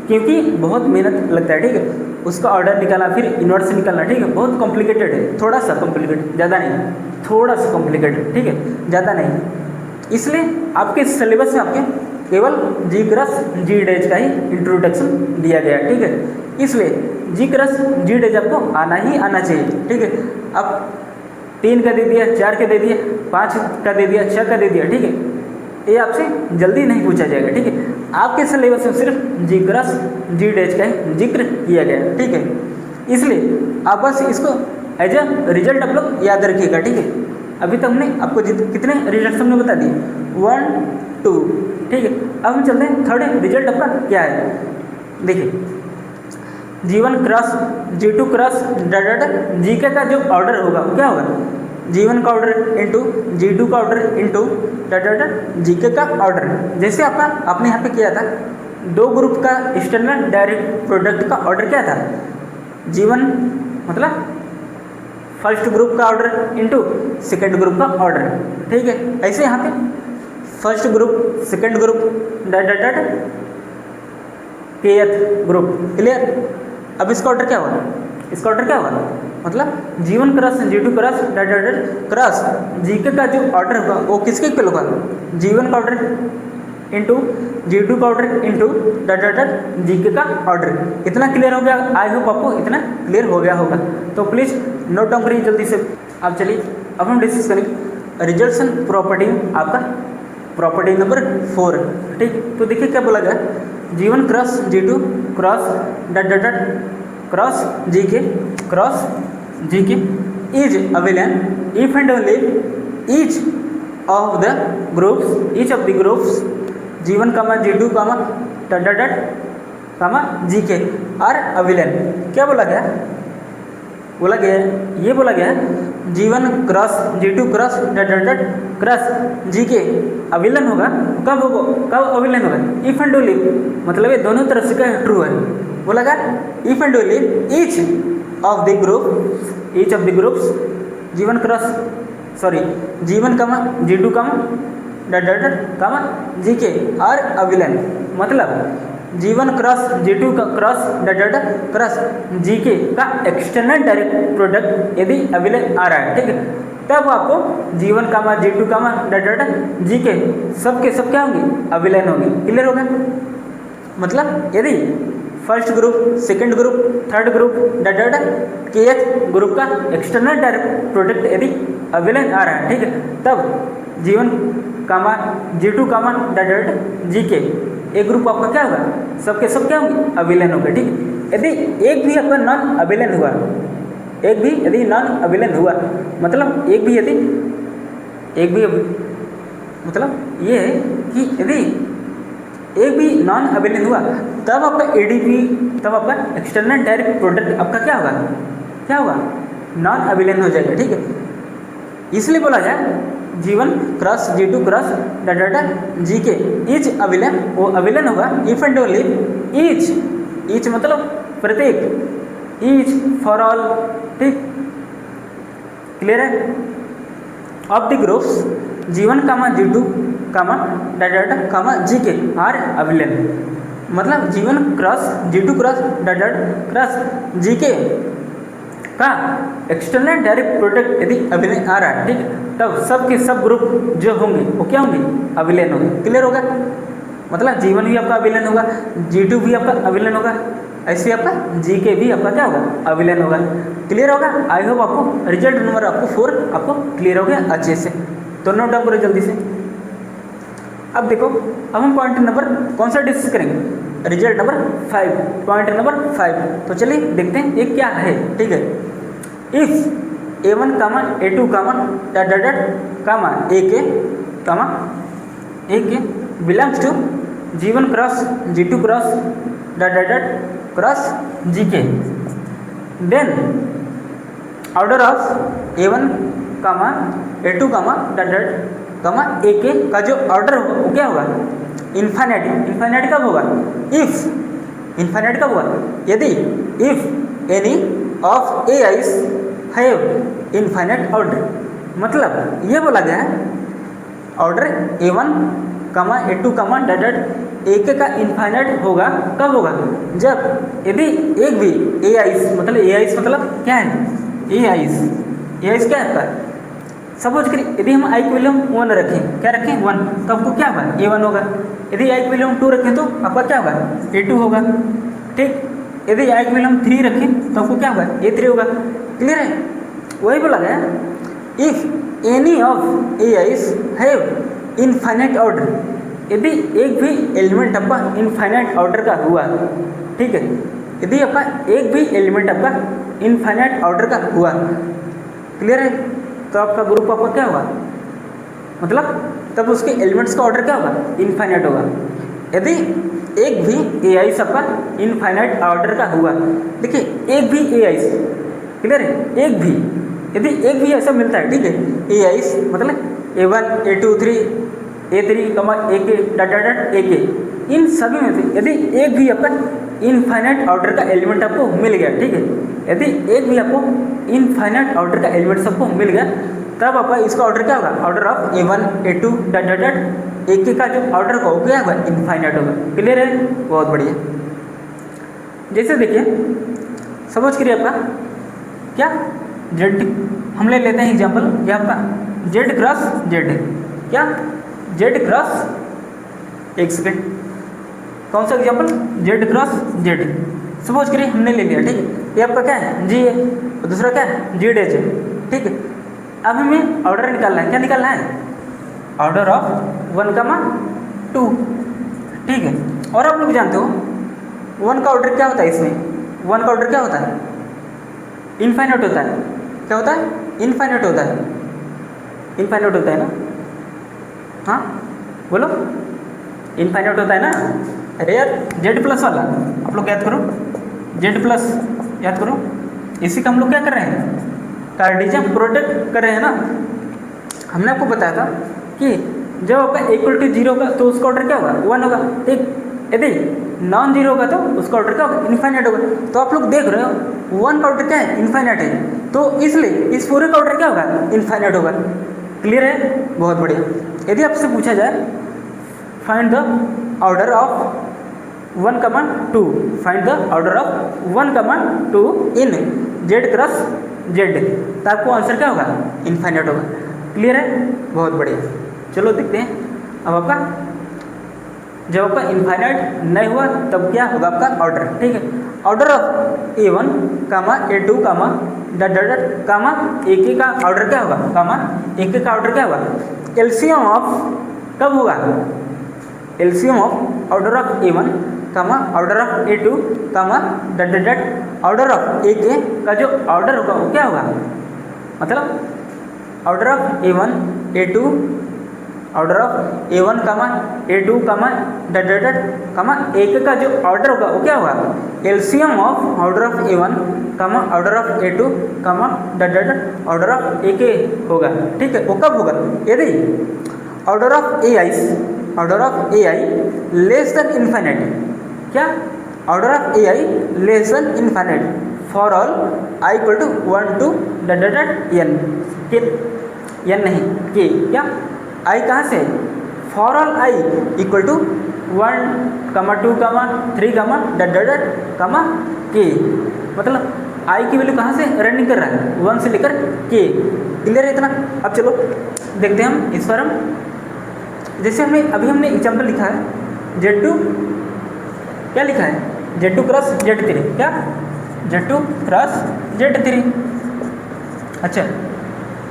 क्योंकि बहुत मेहनत लगता है, ठीक है, उसका ऑर्डर निकालना फिर इन्वर्स से निकालना, ठीक है, बहुत कॉम्प्लिकेटेड है, थोड़ा सा कॉम्प्लिकेटेड, ज़्यादा नहीं, थोड़ा सा कॉम्प्लिकेटेड, ठीक है, ज़्यादा नहीं। इसलिए आपके सिलेबस में आपके केवल G क्रॉस G डैश का ही इंट्रोडक्शन दिया गया, ठीक है। इसलिए G क्रॉस G डैश आपको आना ही आना चाहिए, ठीक है। अब 3 का दे दिया, 4 का दे दिया, 5 का दे दिया, 6 का दे दिया, ठीक है, ये आपसे जल्दी नहीं पूछा जाएगा, ठीक है। आपके सिलेबस में सिर्फ G क्रॉस G डैश का ही जिक्र किया गया, ठीक है। इसलिए आप बस इसको एज अ रिजल्ट आप लोग याद रखिएगा, ठीक है। अभी तक हमने आपको कितने रिजल्ट हमने बता दिए, 1 2, ठीक है। अब हम चलते हैं थर्ड रिजल्ट आपका क्या है, देखिए G1 cross G2 cross dot GK का जो ऑर्डर होगा क्या होगा, G1 का ऑर्डर इंटू G2 का ऑर्डर इंटू डॉट GK का ऑर्डर। जैसे आपने यहाँ पे किया था 2 ग्रुप का एक्सटर्नल डायरेक्ट प्रोडक्ट का ऑर्डर क्या था, G1 मतलब फर्स्ट ग्रुप का ऑर्डर इंटू सेकेंड ग्रुप का ऑर्डर, ठीक है। ऐसे यहाँ पे first group second group dot kth group, clear. अब इसका ऑर्डर क्या हुआ, इसका ऑर्डर क्या हुआ, मतलब G1 cross G2 cross dot cross GK का जो ऑर्डर होगा वो किसके इक्वल होगा, G1 का ऑर्डर इंटू G2 का ऑर्डर इंटू डॉट GK का ऑर्डर। इतना क्लियर हो गया, आई होप आपको इतना क्लियर हो गया होगा। तो प्लीज़ नोट डाउन करिए जल्दी से। अब चलिए अब हम डिस्कस करेंगे रिजल्ट्स एंड प्रॉपर्टी, आपका प्रॉपर्टी नंबर 4, ठीक। तो देखिए क्या बोला गया, G1 cross G2 cross dot cross GK is अवेलेबल if and only each of the groups G1 G2 dot GK are अवेलेबल। क्या बोला गया, ये बोला गया G1 cross G2 cross dot cross GK abelian होगा, कब अविलन होगा, इफ एंड ओनली, मतलब ये दोनों तरफ से क्या ट्रू है, बोला गया if and only each of the groups G1 G2 dot dot dot comma G K are abelian, मतलब G1 क्रॉस G2 का cross dot dot cross G K का एक्सटर्नल डायरेक्ट प्रोडक्ट यदि अविलेन आ रहा है, ठीक है, तब आपको G1 comma G2 comma dot dot G के सब के सब क्या होंगे, अविलेन होंगे। क्लियर होगा? मतलब यदि first group, second group, third group dot dot के एच ग्रुप का एक्सटर्नल डायरेक्ट प्रोडक्ट यदि अविलेन आ रहा है, ठीक है, तब G1 comma G2 comma dot dot G के एक ग्रुप आपका क्या होगा, सबके सब क्या होंगे, अविलेन होगा। ठीक है, यदि एक भी आपका नॉन अविलेन हुआ, एक भी यदि नॉन अविलेन हुआ, मतलब एक भी यदि मतलब ये है कि यदि एक भी नॉन अविलेन हुआ, तब आपका एडीपी, तब आपका एक्सटर्नल डायरेक्ट प्रोडक्ट आपका क्या होगा, नॉन अविलेन हो जाएगा। ठीक है, इसलिए बोला जाए G1 cross G2 cross dot dot G के इज अविलेन, वो अविलेन होगा इफ एंड ओनली ईच मतलब प्रत्येक, ईच फॉर ऑल। ठीक, क्लियर है? Of the groups G1 comma G2 comma dot dot comma G K are abelian, मतलब G1 cross G2 cross dot dot cross G K का external direct product यदि अविलेन आ रहा है, ठीक है, तब सब के सब ग्रुप जो होंगे वो क्या होंगे, अविलेन होंगे। क्लियर होगा? मतलब G1 भी आपका अविलेन होगा, G2 भी आपका अविलेन होगा, ऐसे आपका GK भी आपका क्या होगा, अविलेन होगा। क्लियर होगा? आई होप आपको रिजल्ट नंबर आपको 4 आपको क्लियर हो गया अच्छे से। तो नोट डाउन करो जल्दी से। अब देखो, अब हम पॉइंट नंबर कौन सा डिस्कस करेंगे, रिजल्ट नंबर 5, पॉइंट नंबर 5। तो चलिए देखते हैं ये क्या है। ठीक है, if A1 comma A2 comma dot dot dot comma AK comma AK belongs to G1 cross G2 cross dot dot dot cross GK, then order of A1 comma A2 comma dot dot comma AK का जो order होगा वो क्या होगा, infinite. Infinite कब होगा, infinite कब होगा, यदि if any of AIs have infinite order. मतलब ये बोला गया है order A1 comma A2 comma dot dot AK का इन्फाइनाइट होगा, कब होगा, जब यदि एक भी AIs, मतलब AIs मतलब क्या है, AIs क्या है आपका, सपोज करिए यदि हम आई की वैल्यू 1 रखें, क्या रखें 1, तो आपको क्या होगा, A1 होगा। यदि आई की वैल्यू 2 रखें तो आपका क्या होगा, A2 होगा। ठीक, यदि आई की वैल्यू 3 रखें तो आपको क्या होगा, A3 होगा। क्लियर है? वही बोला गया if any of AIs have infinite order, यदि एक भी एलिमेंट आपका इनफाइनाइट ऑर्डर का हुआ, ठीक है, यदि आपका एक भी एलिमेंट आपका इनफाइनाइट ऑर्डर का हुआ, क्लियर है, तो आपका ग्रुप आपका क्या होगा, मतलब तब उसके एलिमेंट्स का ऑर्डर क्या होगा, इनफाइनाइट होगा। यदि एक भी AIs आपका इनफाइनाइट ऑर्डर का हुआ, देखिए एक भी AIs, क्लियर है, एक भी, यदि एक भी ऐसा मिलता है, ठीक है, AIs मतलब A1 A2 3 A3 AK dot dot dot AK, इन सभी में से यदि एक भी आपका इनफाइनाइट ऑर्डर का एलिमेंट आपको मिल गया, ठीक है, यदि एक भी आपको इनफाइनाइट ऑर्डर का एलिमेंट सबको मिल गया, तब आपका इसका ऑर्डर क्या होगा, order of A1 A2 dot dot dot AK का जो ऑर्डर होगा वो क्या होगा, इनफाइनाइट होगा। क्लियर है? बहुत बढ़िया। जैसे देखिए सपोज करिए आपका क्या Z, हम ले लेते हैं एग्जाम्पल, ये आपका Z क्रॉस Z है, क्या Z क्रॉस, एक सेकेंड, कौन सा example, Z cross Z, suppose करिए हमने ले लिया, ठीक है, ये आपका क्या है, G है, और दूसरा क्या है, Z है, ठीक है। अब हमें ऑर्डर निकालना है, क्या निकालना है, ऑर्डर ऑफ 1 कामा 2, ठीक है। और आप लोग जानते हो 1 का ऑर्डर क्या होता है, इसमें 1 का ऑर्डर क्या होता है, इनफाइनाइट होता है। क्या होता है, इनफाइनाइट होता है, इनफाइनाइट होता है ना, हाँ बोलो, इनफाइनाइट होता है ना। अरे यार Z प्लस वाला आप लोग याद करो, Z प्लस याद करो, इसी का हम लोग क्या कर रहे हैं, कार्टेशियन प्रोडक्ट कर रहे हैं ना। हमने आपको बताया था कि जब आपका इक्वल टू 0 होगा तो उसका ऑर्डर क्या होगा, 1 होगा, ठीक। यदि नॉन 0 होगा तो उसका ऑर्डर क्या होगा, इनफाइनाइट होगा। तो आप लोग देख रहे हो 1 का ऑर्डर क्या है, इनफाइनाइट है, तो इसलिए इस पूरे का ऑर्डर क्या होगा, इनफाइनाइट होगा। क्लियर है? बहुत बढ़िया। यदि आपसे पूछा जाए find the order of 1,2, find the order of 1,2 in Z cross Z, तो आपको आंसर क्या होगा? इनफाइनाइट होगा। क्लियर है? बहुत बढ़िया। चलो देखते हैं अब आपका, जब आपका इनफाइनाइट नहीं हुआ तब क्या होगा आपका ऑर्डर। ठीक है, order of A1 comma A2 comma dot dot dot comma AK का ऑर्डर क्या होगा, कामा AK का ऑर्डर क्या होगा? एलसीएम ऑफ कब होगा? LCM of order of A1 comma order of A2 comma dot dot dot order of AK का जो ऑर्डर होगा वो क्या होगा? मतलब order of A1 A2 order of A1 comma A2 comma dot dot dot comma AK का जो order होगा वो क्या होगा? LCM of order of A1 comma order of A2 comma dot dot dot order of AK होगा। ठीक है, वो कब होगा? यदि order of AI less than infinite, क्या? Order of AI less than infinite for all I equal to 1 to dot dot dot n, n नहीं k, क्या? I कहाँ से? For all I equal to 1, 2, 3, dot dot dot k, मतलब I की value कहाँ से running कर रहा है? 1 से लेकर k। क्लियर है इतना? अब चलो देखते हैं हम इस पर। हम जैसे हमने एग्जाम्पल लिखा है Z2, क्या लिखा है? Z2 क्रॉस Z3, क्या? Z2 cross Z3। अच्छा,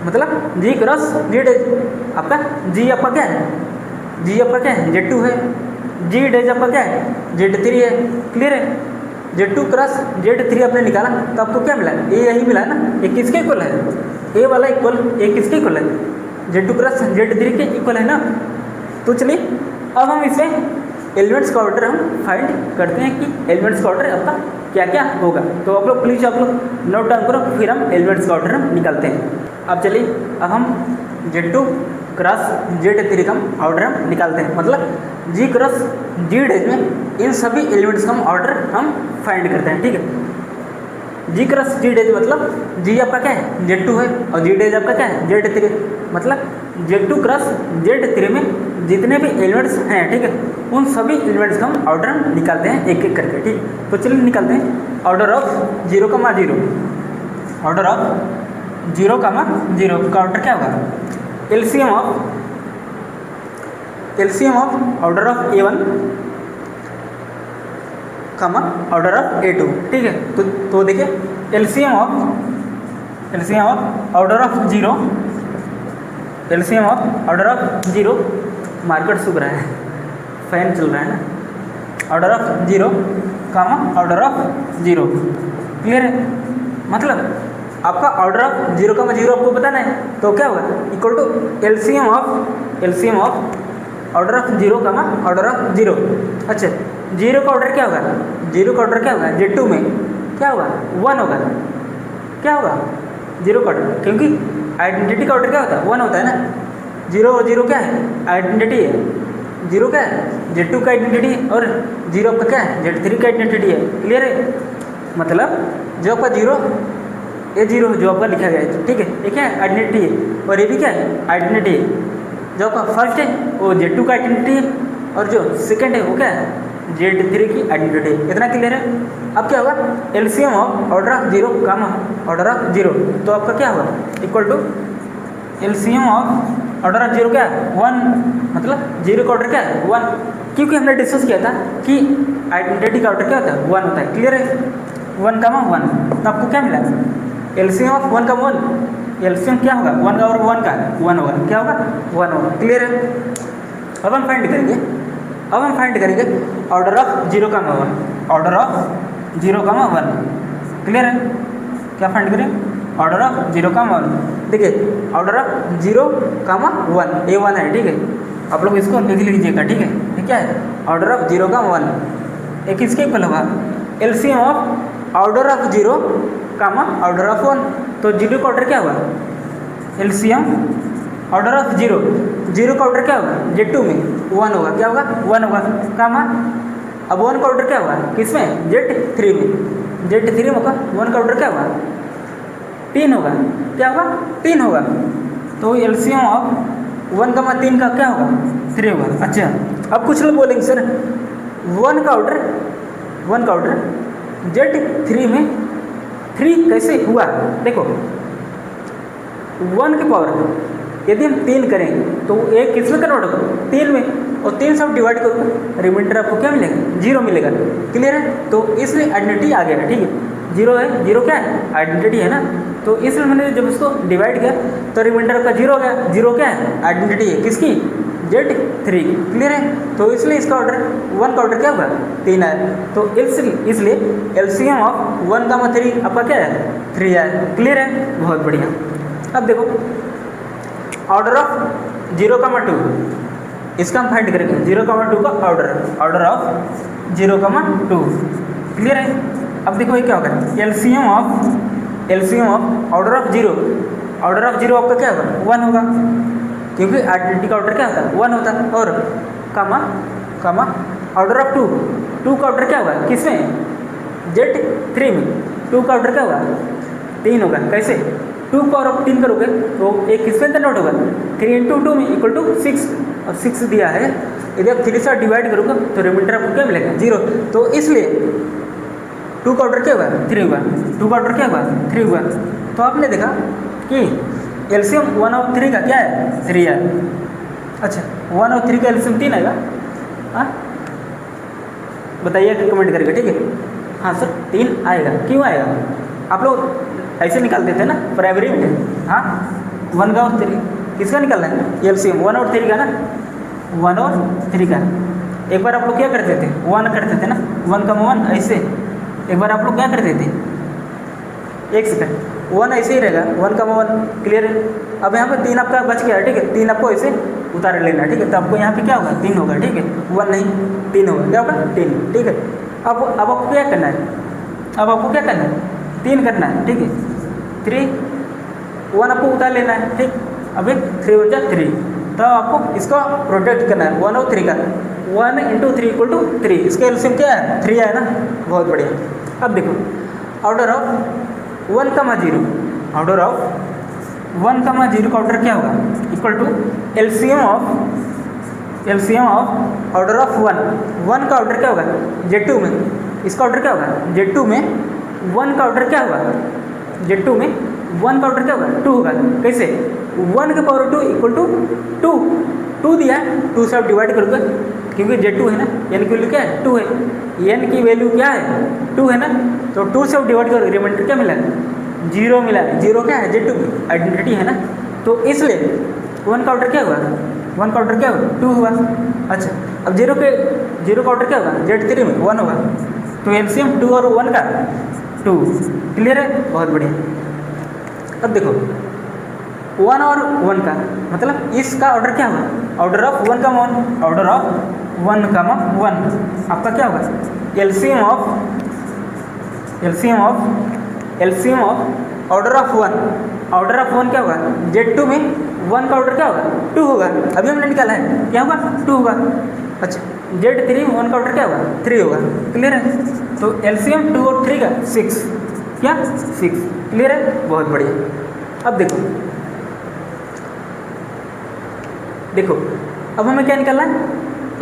मतलब G क्रॉस Z आपका G आपका क्या है? G आपका क्या है? Z2 है। G डेज आपका क्या है? Z3 है। क्लियर है? Z2 क्रॉस Z3 आपने निकाला तो आपको क्या मिला? A यही मिला है ना? ये किसके इक्वल है? A वाला इक्वल A किसके इक्वल है? Z2 क्रॉस Z3 के इक्वल है ना? तो चलिए अब हम इसमें एलिमेंट्स का ऑर्डर हम फाइंड करते हैं कि एलिमेंट्स का ऑर्डर आपका क्या क्या होगा। तो आप लोग प्लीज़ नोट डाउन करो, फिर हम एलिमेंट्स का ऑर्डर हम निकालते हैं। अब चलिए अब हम Z2 क्रॉस Z3 का ऑर्डर हम निकालते हैं, मतलब G क्रॉस G डेज में इन सभी एलिमेंट्स का ऑर्डर हम फाइंड करते हैं। ठीक है, G क्रॉस G डेज मतलब G आपका क्या है? Z2 है और G डेज आपका क्या है? Z3, मतलब Z2 क्रॉस Z3 में जितने भी एलिमेंट्स हैं, ठीक है, उन सभी एलिमेंट्स का हम ऑर्डर निकालते हैं एक एक करके। ठीक, तो चलिए निकालते हैं। ऑर्डर ऑफ 0, 0, ऑर्डर ऑफ 0, 0 का ऑर्डर क्या होगा? LCM of order of A1 comma order of A2। ठीक है, तो देखिए LCM of order of 0, LCM of order of 0, market सूख रहा है, फैन चल रहा है ना। Order of 0 comma order of 0। Clear है? मतलब आपका ऑर्डर ऑफ 0, 0 आपको बताना है तो क्या होगा? Equal to LCM of order of 0 comma order of 0। अच्छा, 0 का ऑर्डर क्या होगा? 0 का ऑर्डर क्या होगा? Z2 में क्या होगा? 1 होगा। क्या होगा? 0 का ऑर्डर, क्योंकि आइडेंटिटी का ऑर्डर क्या होता है? 1 होता है ना। 0 और 0 क्या है? आइडेंटिटी है। 0 क्या है? Z2 का आइडेंटिटी है और 0 आपका क्या है? Z3 का आइडेंटिटी है। क्लियर है? मतलब जो आपका 0, ये 0 जो आपका लिखा गया है, ठीक है, ये क्या है? आइडेंटिटी है, और ये भी क्या है? आइडेंटिटी है। जो आपका फर्स्ट है वो Z2 का आइडेंटिटी है और जो सेकंड है वो क्या है? Z3 की आइडेंटिटी है। इतना क्लियर है? अब क्या होगा? LCM of order of 0 comma order of 0, तो आपका क्या होगा? Equal to LCM of order of 0 क्या है? 1, मतलब 0 का ऑर्डर क्या है? 1, क्योंकि हमने डिस्कस किया था कि आइडेंटिटी का ऑर्डर क्या होता है? 1 होता है। क्लियर है? 1, 1, तो आपको क्या मिला? एलसीएम ऑफ 1, 1, एलसीएम क्या होगा? 1 का और 1 का 1 होगा। क्या होगा? 1 होगा। क्लियर है? अब हम फाइंड करेंगे order of 0, 1, order of 0, 1। Clear है? क्या फाइंड करें? Order of 0, 1। देखिए ऑर्डर ऑफ 0, 1, A1 है। ठीक है, आप लोग इसको लिख लीजिएगा। ठीक है, ठीक है, ऑर्डर ऑफ 0, 1 एक किसके इक्वल होगा? LCM of order of 0, order of 1। तो 0 का ऑर्डर क्या होगा? एलसीएम ऑर्डर ऑफ 0 का ऑर्डर क्या होगा? Z2 में 1 होगा। क्या होगा? 1 होगा, कामा अब 1 का ऑर्डर क्या होगा? किसमें? Z3 में। Z3 में होगा 1 का ऑर्डर क्या होगा? 3 होगा। क्या होगा? 3 होगा। तो एलसीएम ऑफ 1 का 3 का क्या होगा 3 होगा। अच्छा, अब कुछ लोग बोलेंगे सर 1 का ऑर्डर Z3 में 3 कैसे हुआ। देखो 1 की पावर यदि हम 3 करें तो एक किसमें कन्वर्ट होगा 3 में, और 3 सब डिवाइड करोगे रिमाइंडर आपको क्या मिलेगा 0 मिलेगा। क्लियर है, तो इसलिए आइडेंटिटी आ गया। ठीक है, 0 है, 0 क्या है आइडेंटिटी है ना, तो इसलिए मैंने जब इसको डिवाइड किया तो रिमाइंडर का 0 हो गया। 0 क्या है आइडेंटिटी है किसकी Z3। क्लियर है, तो इसलिए इसका ऑर्डर 1 का ऑर्डर क्या होगा 3 है। तो इसलिए एलसीएम ऑफ 1 का 3 आपका क्या है 3 है। क्लियर है, बहुत बढ़िया। अब देखो ऑर्डर ऑफ 0 का 2 इसका हम फाइंड करेंगे। 0 का 2 का ऑर्डर ऑफ 0 का 2। क्लियर है, अब देखो ये क्या होगा एलसीएम ऑफ ऑर्डर ऑफ 0 आपका क्या होगा 1 होगा, क्योंकि आइडेंटिटी का ऑर्डर क्या होता है 1 होता है। और कामा ऑर्डर ऑफ 2 का ऑर्डर क्या होगा किसमें Z3 में 2 का ऑर्डर क्या होगा 3 होगा। कैसे 2 पावर ऑफ 3 करोगे तो एक किसमें कन्वर्ट होगा 3 × 2 में इक्वल टू 6, और 6 दिया है। यदि आप 3 से डिवाइड करोगे तो रिमाइंडर आपको क्या मिलेगा 0। तो इसलिए 2 का ऑर्डर क्या होगा 3 होगा, 2 का ऑर्डर क्या होगा 3 होगा। तो आपने देखा कि एलसीएम 1 और 3 का क्या है 3 है। अच्छा, 1 और 3 का एलसीएम 3 आएगा। हाँ बताइए कमेंट करके। ठीक है, हाँ सर 3 आएगा। क्यों आएगा, आप लोग ऐसे निकालते थे ना प्राइमरी में। हाँ 1 का और 3 किसका निकालना है एलसीएम 1 और 3 का ना, 1 और 3 का। एक बार आप लोग क्या करते थे 1 करते थे ना, 1 का 1 ऐसे। एक बार आप लोग क्या करते थे, एक सेकंड 1 ऐसे ही रहेगा 1 का 1। क्लियर है, अब यहाँ पे 3 आपका बच गया। ठीक है, 3 आपको ऐसे उतार लेना। ठीक है, तो आपको यहाँ पे क्या होगा 3 होगा। ठीक है, 1 नहीं 3 होगा, क्या होगा 3। ठीक है, अब आपको क्या करना है, अब आपको क्या करना है 3 करना है। ठीक है, 3 1 आपको उतार लेना है। ठीक, अब 3 हो जाए 3, तो आपको इसका प्रोडक्ट करना है 1 और 3 का। 1 × 3 = 3, इसका एलसीएम क्या है 3 है ना, बहुत बढ़िया। अब देखो ऑर्डर ऑफ 1, 0 ऑर्डर ऑफ 1, 0 का ऑर्डर क्या होगा equal to LCM of order of 1 का ऑर्डर क्या होगा Z2 में, इसका ऑर्डर क्या होगा Z2 में 1 का ऑर्डर क्या होगा Z2 में 1 का ऑर्डर क्या होगा 2 होगा। कैसे 1 के पावर 2 = 2 दिया है, 2 से आप डिवाइड करोगे क्योंकि Z2 है ना, n की वैल्यू क्या है 2 है, n की वैल्यू क्या है 2 है ना, तो 2 से आप डिवाइड करोगे रिमाइंडर क्या मिला 0 मिला है। 0 क्या है Z2 की आइडेंटिटी है ना, तो इसलिए 1 का ऑर्डर क्या हुआ 1 का ऑर्डर क्या हुआ 2 हुआ। अच्छा, अब 0 का ऑर्डर क्या होगा Z3 में 1 होगा, तो एलसीएम 2 और 1 का 2। क्लियर है, बहुत बढ़िया। अब देखो 1 और 1 का मतलब इसका ऑर्डर क्या होगा ऑर्डर ऑफ 1, ऑर्डर ऑफ 1, 1 आपका क्या होगा एलसीएम ऑफ ऑर्डर ऑफ 1 क्या होगा Z2 में 1 का ऑर्डर क्या होगा 2 होगा। अभी हमने निकाला है क्या होगा 2 होगा। अच्छा, Z3 में 1 का ऑर्डर क्या होगा 3 होगा। क्लियर है, तो एलसीएम 2 और 3 का 6, क्या 6। क्लियर है, बहुत बढ़िया। अब देखो अब हमें क्या निकालना है,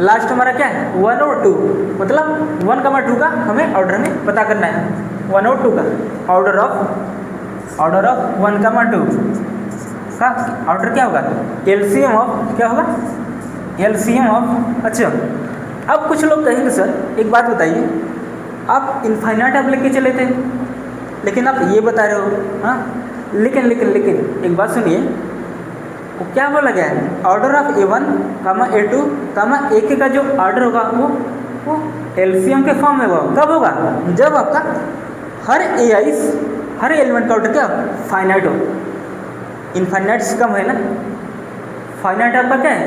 लास्ट हमारा क्या है 1 और 2, मतलब 1, 2 का हमें ऑर्डर में पता करना है। 1 और 2 का ऑर्डर ऑफ 1, 2 का ऑर्डर क्या होगा एलसीएम ऑफ क्या होगा एलसीएम ऑफ। अच्छा, अब कुछ लोग कहेंगे सर एक बात बताइए, आप इनफाइनाइट आप लेके चले थे लेकिन आप ये बता रहे हो। हाँ लेकिन एक बात सुनिए, वो क्या बोला गया है order of A1, A2, AK का जो ऑर्डर होगा वो एलसीएम के फॉर्म में होगा। कब होगा जब आपका हर एलिमेंट का ऑर्डर क्या फाइनाइट हो। इनफाइनाइट से कम है ना, फाइनाइट आपका क्या है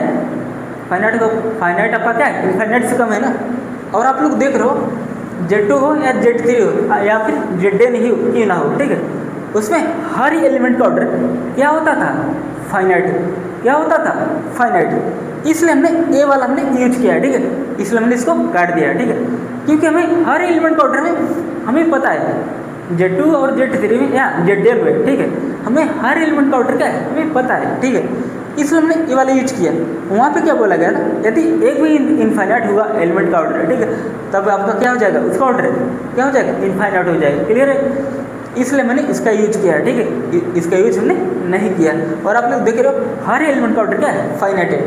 फाइनाइट आपका क्या है इनफाइनाइट से कम है ना। और आप लोग देख रहे हो Z2 हो या Z3 हो या फिर Zn ही क्यों ना हो, ठीक है, उसमें हर एलिमेंट का ऑर्डर क्या होता था फाइनाइट, क्या होता था फाइनाइट। इसलिए हमने ए वाला हमने यूज किया है, ठीक है, इसलिए हमने इसको काट दिया है, ठीक है, क्योंकि हमें हर एलिमेंट का ऑर्डर में हमें पता है Z2 और Z3 में या ZL में, ठीक है, हमें हर एलिमेंट का ऑर्डर क्या है हमें पता है, ठीक है, इसलिए हमने ये वाला यूज किया। वहाँ पे क्या बोला गया ना, यदि एक भी इनफाइनाइट होगा एलिमेंट का ऑर्डर, ठीक है, तब आपका क्या हो जाएगा, उसका ऑर्डर क्या हो जाएगा, इनफाइनाइट हो जाएगा। क्लियर है, इसलिए मैंने इसका यूज किया है, ठीक है, इसका यूज हमने नहीं किया। और आप लोग देख रहे हो हर एलिमेंट का ऑर्डर क्या है, फाइनाइट है।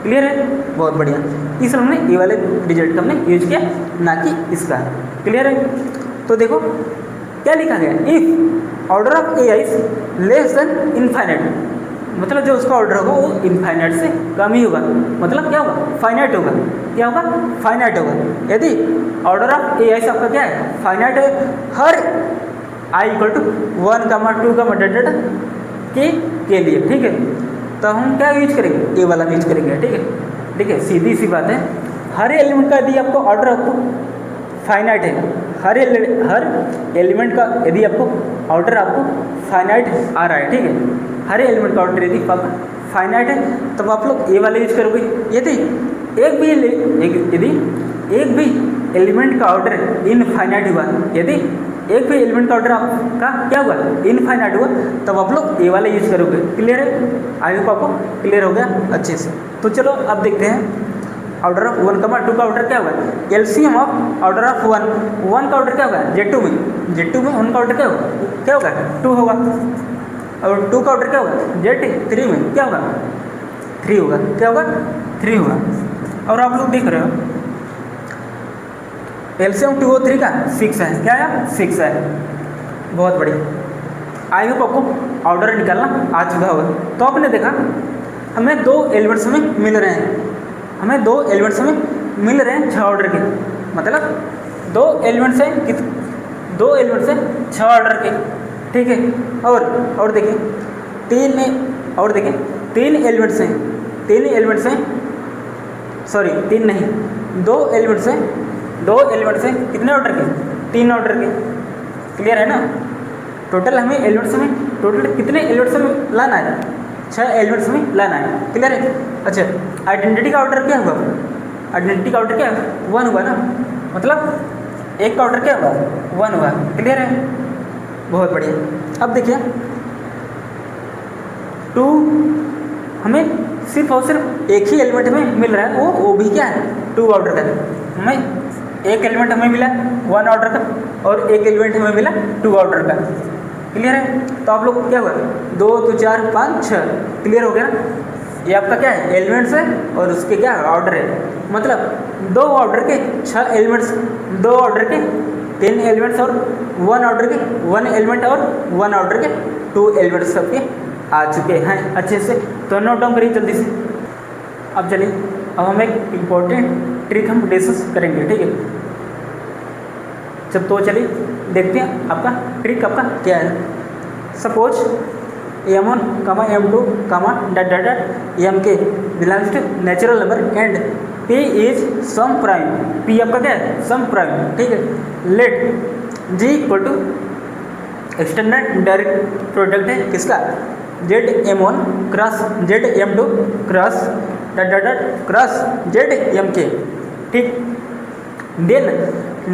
क्लियर है, बहुत बढ़िया, इसलिए हमने ये वाले रिजल्ट का हमने यूज किया, ना कि इसका। क्लियर है, तो देखो क्या लिखा गया, if order of A is less than infinite, मतलब जो उसका ऑर्डर होगा वो इनफाइनाइट से कम ही होगा, मतलब क्या होगा, फाइनाइट होगा। क्या होगा, फाइनाइट होगा। यदि ऑर्डर ऑफ ए इज आपका क्या है, फाइनाइट है, हर आई इक्वल टू 1, 2 के लिए, ठीक है, तो हम क्या यूज करेंगे, ए वाला यूज करेंगे, ठीक है। ठीक है, सीधी सी बात है, हर एलिमेंट का यदि आपको ऑर्डर आपको फाइनाइट है, हर एलिमेंट का यदि आपको ऑर्डर आपको फाइनाइट आ रहा है, ठीक है, हर एलिमेंट का ऑर्डर यदि फाइनाइट है, तब आप लोग ये वाला यूज करोगे। यदि एक भी एलिमेंट का ऑर्डर इनफाइनाइट हुआ, यदि एक भी एलिमेंट का ऑर्डर आपका क्या हुआ, इनफाइनाइट हुआ, तब आप लोग ये वाला यूज करोगे। क्लियर है, आई होप आपको क्लियर हो गया अच्छे से। तो चलो अब देखते हैं ऑर्डर ऑफ 1, 2 का ऑर्डर क्या होगा, एलसीएम ऑफ ऑर्डर ऑफ 1 का ऑर्डर क्या होगा, Z2 में 1 का ऑर्डर क्या होगा 2 होगा, और 2 का ऑर्डर क्या होगा, Z3 में क्या होगा 3 होगा, क्या होगा 3 होगा। और आप लोग देख रहे हो एलसीएम 2 और 3 का 6 है, क्या है 6 है, बहुत बढ़िया। आई होप आपको ऑर्डर निकालना आ चुका होगा। तो आपने देखा हमें 2 एलिमेंट्स में मिल रहे हैं, हमें 2 एलिमेंट्स में मिल रहे हैं 6 ऑर्डर के, मतलब 2 एलिमेंट्स हैं 2 एलिमेंट्स हैं 6 ऑर्डर के, ठीक है। और देखिए 3 एलिमेंट्स हैं, 3 एलिमेंट्स हैं, सॉरी 3 नहीं, 2 एलिमेंट्स हैं, 2 एलिमेंट्स हैं कितने ऑर्डर के, 3 ऑर्डर के। क्लियर है ना, टोटल हमें एलिमेंट्स में टोटल कितने एलिमेंट्स में लाना है, 6 एलिमेंट्स में लाना है। क्लियर है, अच्छा आइडेंटिटी का ऑर्डर क्या होगा, आइडेंटिटी का ऑर्डर क्या है 1 हुआ ना, मतलब एक का ऑर्डर क्या हुआ 1 हुआ। क्लियर है, बहुत बढ़िया। अब देखिए 2 हमें सिर्फ और सिर्फ एक ही एलिमेंट में मिल रहा है, वो भी क्या है 2 ऑर्डर का। हमें एक एलिमेंट हमें मिला 1 ऑर्डर का और एक एलिमेंट हमें मिला 2 ऑर्डर का। क्लियर है, तो आप लोग क्या हुआ 2 तो 4 5 6, क्लियर हो गया। ये आपका क्या है एलिमेंट्स है और उसके क्या ऑर्डर है, मतलब 2 ऑर्डर के 6 एलिमेंट्स, 2 ऑर्डर के 3 एलिमेंट्स और 1 ऑर्डर के 1 एलिमेंट और 1 ऑर्डर के 2 एलिमेंट्स सबके आ चुके हैं अच्छे से। तो नोट डाउन करिए जल्दी से। अब चलिए, अब हम एक इम्पोर्टेंट ट्रिक हम डिस्कस करेंगे, ठीक है। जब तो चलिए देखते हैं आपका ट्रिक आपका क्या है। Suppose M1, M2, M k belongs to natural number and P is some prime, P आपका क्या है सम प्राइम, ठीक है। Let G equal to extended direct product है किसका, ZM1 क्रॉस ZM2 क्रॉस क्रॉस ZMk, ठीक। Then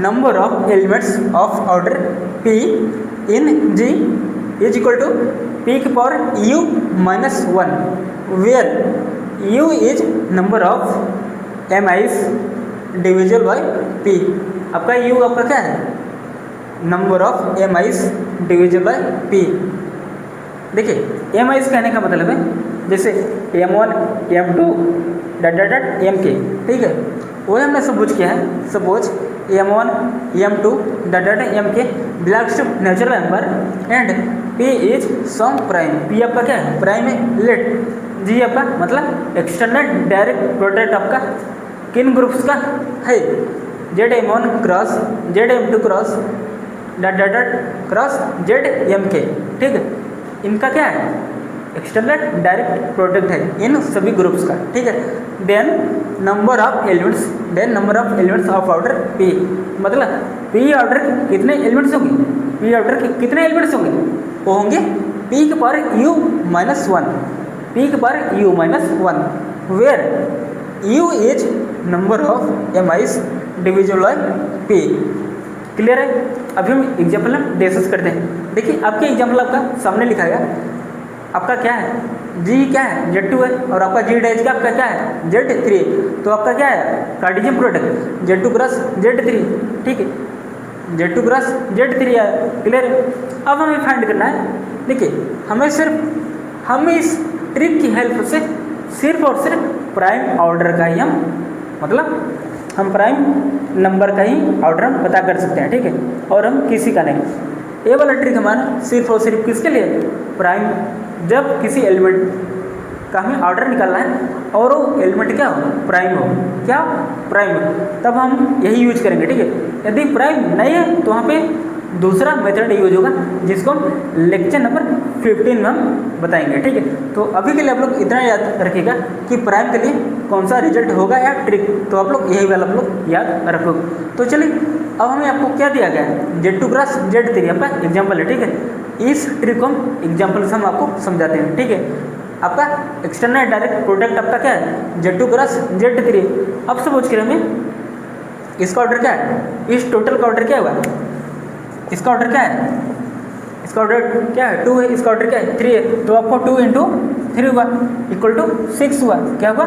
number of elements of order P in G is equal to P की power U minus 1, where U is number of MIs divisible by P। आपका U आपका क्या है number of MIs divisible by P। देखिए MIs कहने का मतलब है जैसे M1 M2 MK, ठीक है, वही हमने सपोज किया है। Suppose M1 M2 MK belongs to natural number and P is some prime, P आपका क्या है प्राइम है। लेट G आपका मतलब एक्सटेंडेड डायरेक्ट प्रोडक्ट आपका किन ग्रुप्स का है, ZM1 क्रॉस ZM2 क्रॉस क्रॉस ZMK, ठीक है। इनका क्या है एक्सटेंडेड डायरेक्ट प्रोडक्ट है इन सभी ग्रुप्स का, ठीक है। Then number of elements of order P, मतलब P ऑर्डर के कितने एलिमेंट्स होंगे, P ऑर्डर के कितने एलिमेंट्स होंगे, वो होंगे P की पावर U माइनस 1, P की power U minus 1, where U is number of MIs divisible by P। Clear है, अभी हम एग्जाम्पल में डिस्कस करते हैं। देखिए आपके एग्जाम्पल आपका सामने लिखा है, आपका क्या है, जी क्या है, Z2 है, और आपका जी डैश का आपका क्या है, Z3 है। तो आपका क्या है, Cartesian product Z2 cross Z3, ठीक है, Z2 क्रॉस Z3 है, क्लियर है। अब हमें फाइंड करना है, देखिए हम इस ट्रिक की हेल्प से सिर्फ और सिर्फ प्राइम ऑर्डर का ही हम प्राइम नंबर का ही ऑर्डर हम पता कर सकते हैं, ठीक है, और हम किसी का नहीं। ये वाला ट्रिक हमारा सिर्फ और सिर्फ किसके लिए, प्राइम, जब किसी एलिमेंट का हमें ऑर्डर निकालना है और वो एलिमेंट क्या हो, प्राइम हो, क्या प्राइम हो, तब हम यही यूज करेंगे, ठीक है। यदि प्राइम नहीं है तो वहाँ पे दूसरा मेथड यूज होगा, जिसको हम लेक्चर नंबर 15 में हम बताएंगे, ठीक है। तो अभी के लिए आप लोग इतना याद रखिएगा कि प्राइम के लिए कौन सा रिजल्ट होगा या ट्रिक, तो आप लोग यही वाला आप लोग याद रखोगे। तो चलिए अब हमें आपको क्या दिया गया है, Z2 क्रॉस Z3 आपका एग्जाम्पल है, ठीक है। इस ट्रिक को हम एग्जाम्पल से हम आपको समझाते हैं, ठीक है। आपका एक्सटर्नल डायरेक्ट प्रोडक्ट आपका क्या है, Z2 क्रॉस Z3। अब सपोज करें हमें इसका ऑर्डर क्या है, इस टोटल का ऑर्डर क्या हुआ, इसका ऑर्डर क्या है, इसका ऑर्डर क्या है 2 है, इसका ऑर्डर क्या है 3 है। तो आपको 2 × 3 हुआ इक्वल टू 6 हुआ, क्या हुआ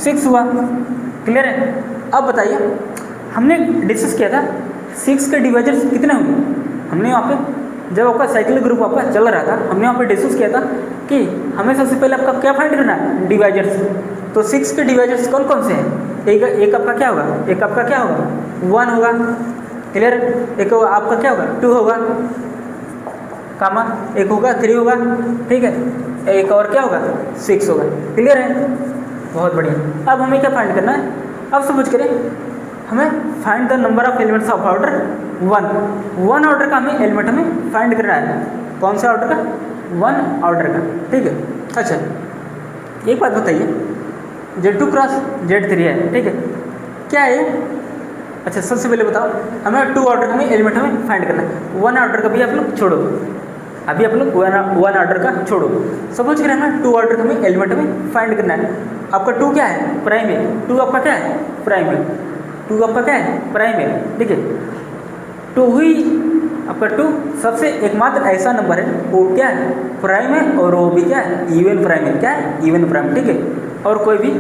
6 हुआ, क्लियर है। अब बताइए हमने डिस्कस किया था 6 के डिवाइजर्स कितने होंगे, हमने वहाँ पे जब आपका साइकिल ग्रुप आपका चल रहा था हमने वहाँ पे डिस्कस किया था कि हमें सबसे पहले आपका क्या फाइंड करना है, डिवाइजर्स। तो 6 के डिवाइजर्स कौन कौन से हैं, एक आपका क्या होगा, एक आपका क्या होगा 1 होगा, क्लियर। एक आपका क्या होगा 2 होगा, कामा एक होगा 3 होगा, ठीक है, एक और क्या होगा 6 होगा, क्लियर है, बहुत बढ़िया। अब हमें क्या फाइंड करना है, अब समझ करें हमें find the number of elements of order 1 order का हमें एलिमेंट हमें फाइंड करना है, कौन सा ऑर्डर का, 1 ऑर्डर का, ठीक है। अच्छा एक बात बताइए, Z2 क्रॉस Z3 है, ठीक है, क्या है, अच्छा सबसे पहले बताओ हमें 2 ऑर्डर हमें एलिमेंट हमें फाइंड करना है, 1 ऑर्डर का भी आप लोग छोड़ो, अभी आप लोग 1 ऑर्डर का छोड़ो, सपोज करें हमें 2 ऑर्डर का हमें एलिमेंट हमें फाइंड करना है। आपका 2 क्या है, प्राइम है, 2 आपका क्या है, प्राइम है, 2 आपका क्या है, प्राइम है, ठीक है। 2 ही आपका 2 सबसे एकमात्र ऐसा नंबर है वो क्या है, प्राइम है, और वो भी क्या है, इवन प्राइम है, क्या है, इवन प्राइम, ठीक है। और कोई भी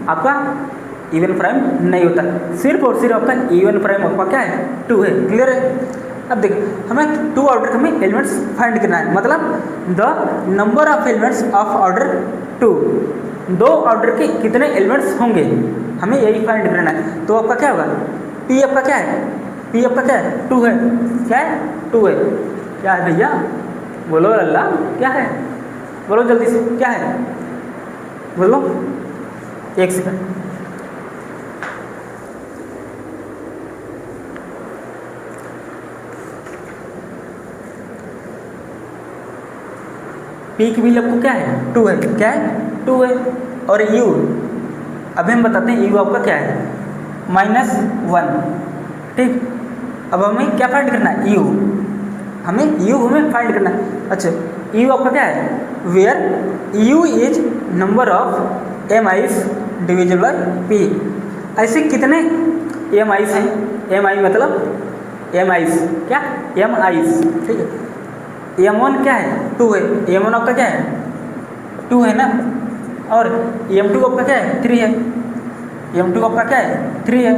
आपका इवन प्राइम नहीं होता, सिर्फ और सिर्फ आपका इवन प्राइम आपका क्या है 2 है, क्लियर है। अब देखिए हमें 2 ऑर्डर हमें एलिमेंट्स फाइंड करना है, मतलब the number of elements of order 2, 2 order के कितने एलिमेंट्स होंगे हमें यही फाइंड करना है। तो आपका क्या होगा, P आपका क्या है, P आपका क्या है 2 है, क्या है 2 है, क्या है भैया बोलो अल्लाह, क्या है बोलो जल्दी से, क्या है बोलो, एक सेकंड। P की वैल्यू आपको क्या है 2 है, क्या है 2 है, और U अभी हम बताते हैं U आपका क्या है -1, ठीक। अब हमें क्या फाइंड करना है, U हमें फाइंड करना है। अच्छा U आपका क्या है, where U is number of MIs divisible by P। ऐसे कितने MIs हैं, MI मतलब MIs क्या, MIs, ठीक है। M1 क्या है 2 है, M1 आपका क्या है 2 है ना, और M2 आपका क्या है 3 है, M2 आपका क्या है 3 है।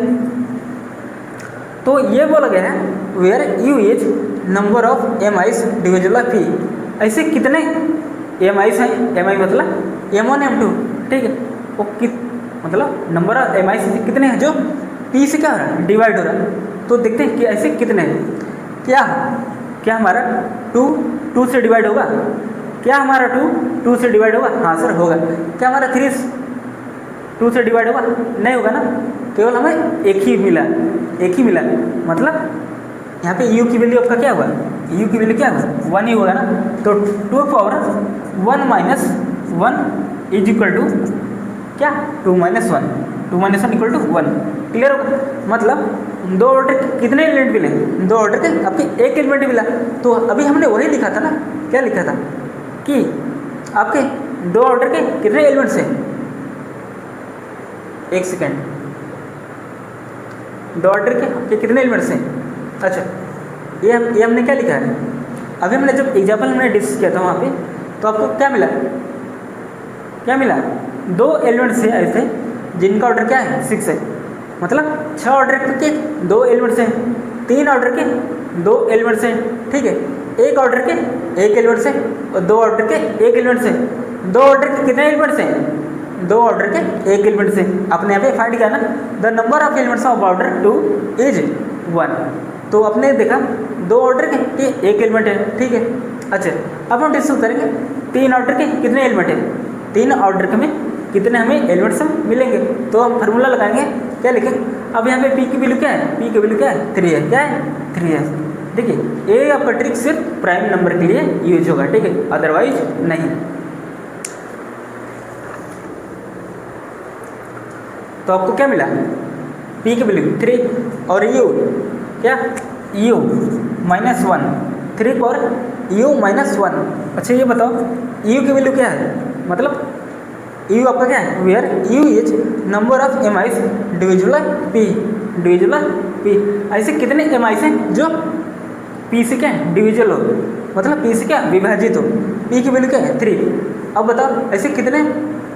तो ये बोला गया है where U is number of MIs divisible by P। ऐसे कितने MIs हैं, MI मतलब M1 M2, ठीक है, वो मतलब नंबर ऑफ MIs कितने हैं जो P से क्या हो रहा है, डिवाइड हो रहा है। तो देखते हैं कि ऐसे कितने हैं, क्या हमारा 2 से डिवाइड होगा, क्या हमारा 2 से डिवाइड होगा, हाँ सर होगा। क्या हमारा 3 2 से डिवाइड होगा, नहीं होगा ना, केवल हमें एक ही मिला, मतलब यहाँ पे U की वैल्यू आपका क्या होगा, U की वैल्यू क्या होगा 1 ही होगा ना। तो 2 पावर 1 - 1 इज इक्वल टू क्या 2 - 1, 2 - 1 इक्वल टू 1, क्लियर होगा। मतलब 2 ऑर्डर के कितने एलिमेंट मिले, 2 ऑर्डर के आपके एक एलिमेंट मिला। तो अभी हमने वही लिखा था ना, क्या लिखा था कि आपके 2 ऑर्डर के कितने एलिमेंट्स हैं, एक सेकेंड, 2 ऑर्डर के आपके कितने एलिमेंट्स हैं। अच्छा ये हमने क्या लिखा है, अभी हमने जब एग्जाम्पल हमने डिस्कस किया था वहाँ पे, तो आपको क्या मिला, क्या मिला, 2 एलिमेंट्स है ऐसे जिनका ऑर्डर क्या है 6 है, मतलब 6 ऑर्डर के 2 एलिमेंट्स हैं, 3 ऑर्डर के 2 एलिमेंट्स हैं, ठीक है, 1 ऑर्डर के 1 एलिमेंट्स है और 2 ऑर्डर के 1 एलिमेंट्स है। 2 ऑर्डर के कितने एलिमेंट्स हैं, 2 ऑर्डर के 1 एलिमेंट्स हैं। अपने यहाँ पे फाइंड किया ना, the number of elements of order 2 is 1। तो अपने देखा 2 ऑर्डर के 1 एलिमेंट है, ठीक है। अच्छा, अब हम डिस्कस करेंगे 3 ऑर्डर के कितने एलिमेंट है, 3 ऑर्डर के में कितने हमें एलिमेंट्स मिलेंगे। तो हम फार्मूला लगाएंगे, क्या लिखेंगे, अब यहाँ पे पी की वैल्यू क्या है, पी की वैल्यू क्या है 3 है, क्या है 3 है। देखिए ये आपका ट्रिक सिर्फ प्राइम नंबर के लिए यूज होगा, ठीक है, अदरवाइज नहीं। तो आपको क्या मिला, पी की वैल्यू 3 और यू क्या, यू -1, 3 पर यू -1। अच्छा ये बताओ यू की वैल्यू क्या है, मतलब यू आपका क्या है, where U is number of M I's divisible P, divisible P. ऐसे कितने एम आईज हैं जो पी से क्या है डिविजिबल हो, मतलब पी से क्या विभाजित हो। पी की वैल्यू क्या है 3। अब बताओ ऐसे कितने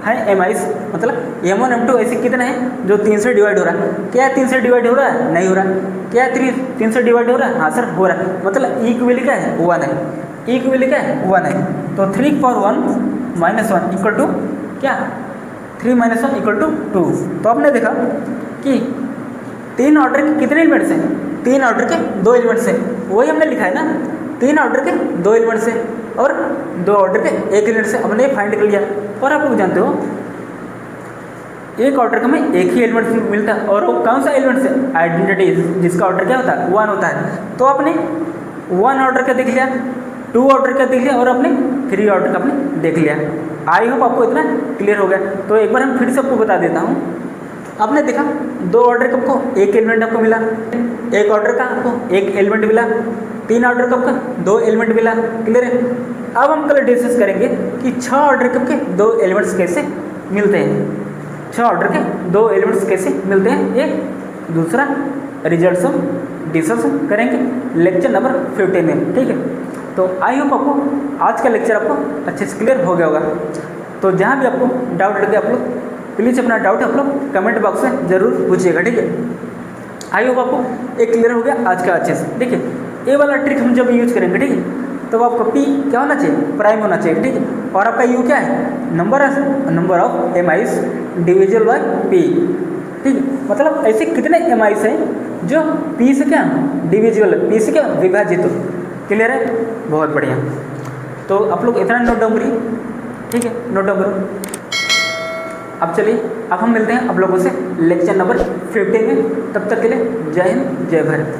हैं एम आईज, मतलब M1 M2 ऐसे कितने हैं जो 3 से डिवाइड हो रहा है। क्या 3 से डिवाइड हो रहा है, नहीं हो रहा। क्या 3 से डिवाइड हो रहा है, हाँ सर हो रहा है, मतलब ई की वैल्यू क्या है 1 है, ई की वैल्यू क्या है 1 है। तो 3 पर 1 -1 इक्वल टू क्या, 3 - 1 इक्वल टू 2। तो आपने देखा कि 3 ऑर्डर के कितने एलिमेंट्स हैं, 3 ऑर्डर के 2 एलिमेंट्स हैं, वही हमने लिखा है ना, 3 ऑर्डर के 2 एलिमेंट्स हैं और 2 ऑर्डर के 1 एलिमेंट से हमने फाइंड कर लिया। और आप लोग जानते हो एक ऑर्डर का में एक ही एलिमेंट मिलता है, और वो कौन सा एलिमेंट है, आइडेंटिटी, जिसका ऑर्डर क्या होता है 1 होता है। तो आपने 1 ऑर्डर का देख लिया, 2 ऑर्डर का देख लिया और अपने 3 ऑर्डर का आपने देख लिया। आई होप आपको इतना क्लियर हो गया। तो एक बार हम फिर से आपको बता देता हूँ। आपने देखा 2 ऑर्डर का आपको 1 एलिमेंट आपको मिला, 1 ऑर्डर का आपको 1 एलिमेंट मिला, 3 ऑर्डर का आपका 2 एलिमेंट मिला, क्लियर है। अब हम कल डिस्कस करेंगे कि 6 ऑर्डर के 2 एलिमेंट्स कैसे मिलते हैं, 6 ऑर्डर के 2 एलिमेंट्स कैसे मिलते हैं, ये दूसरा रिजल्ट हम डिस्कस करेंगे लेक्चर नंबर 15 में, ठीक है। तो आई होप आपको आज का लेक्चर आपको अच्छे से क्लियर हो गया होगा। तो जहाँ भी आपको डाउट लगे आप लोग प्लीज़ अपना डाउट आप लोग कमेंट बॉक्स में ज़रूर पूछिएगा, ठीक है। आई होप आपको एक क्लियर हो गया आज का अच्छे से, ठीक है। ये वाला ट्रिक हम जब यूज करेंगे, ठीक है, तो आपका पी क्या होना चाहिए, प्राइम होना चाहिए, ठीक है। और आपका यू क्या है, number of M I's divisible by P, ठीक है। मतलब ऐसे कितने एम आईज हैं जो पी से क्या डिविजिबल, पी से क्या विभाजित हो, क्लियर है, बहुत बढ़िया। तो आप लोग इतना नोट डाउन करिए, ठीक है, नोट डाउन करो। अब चलिए अब हम मिलते हैं आप लोगों से लेक्चर नंबर 15 में, तब तक के लिए जय हिंद जय भारत।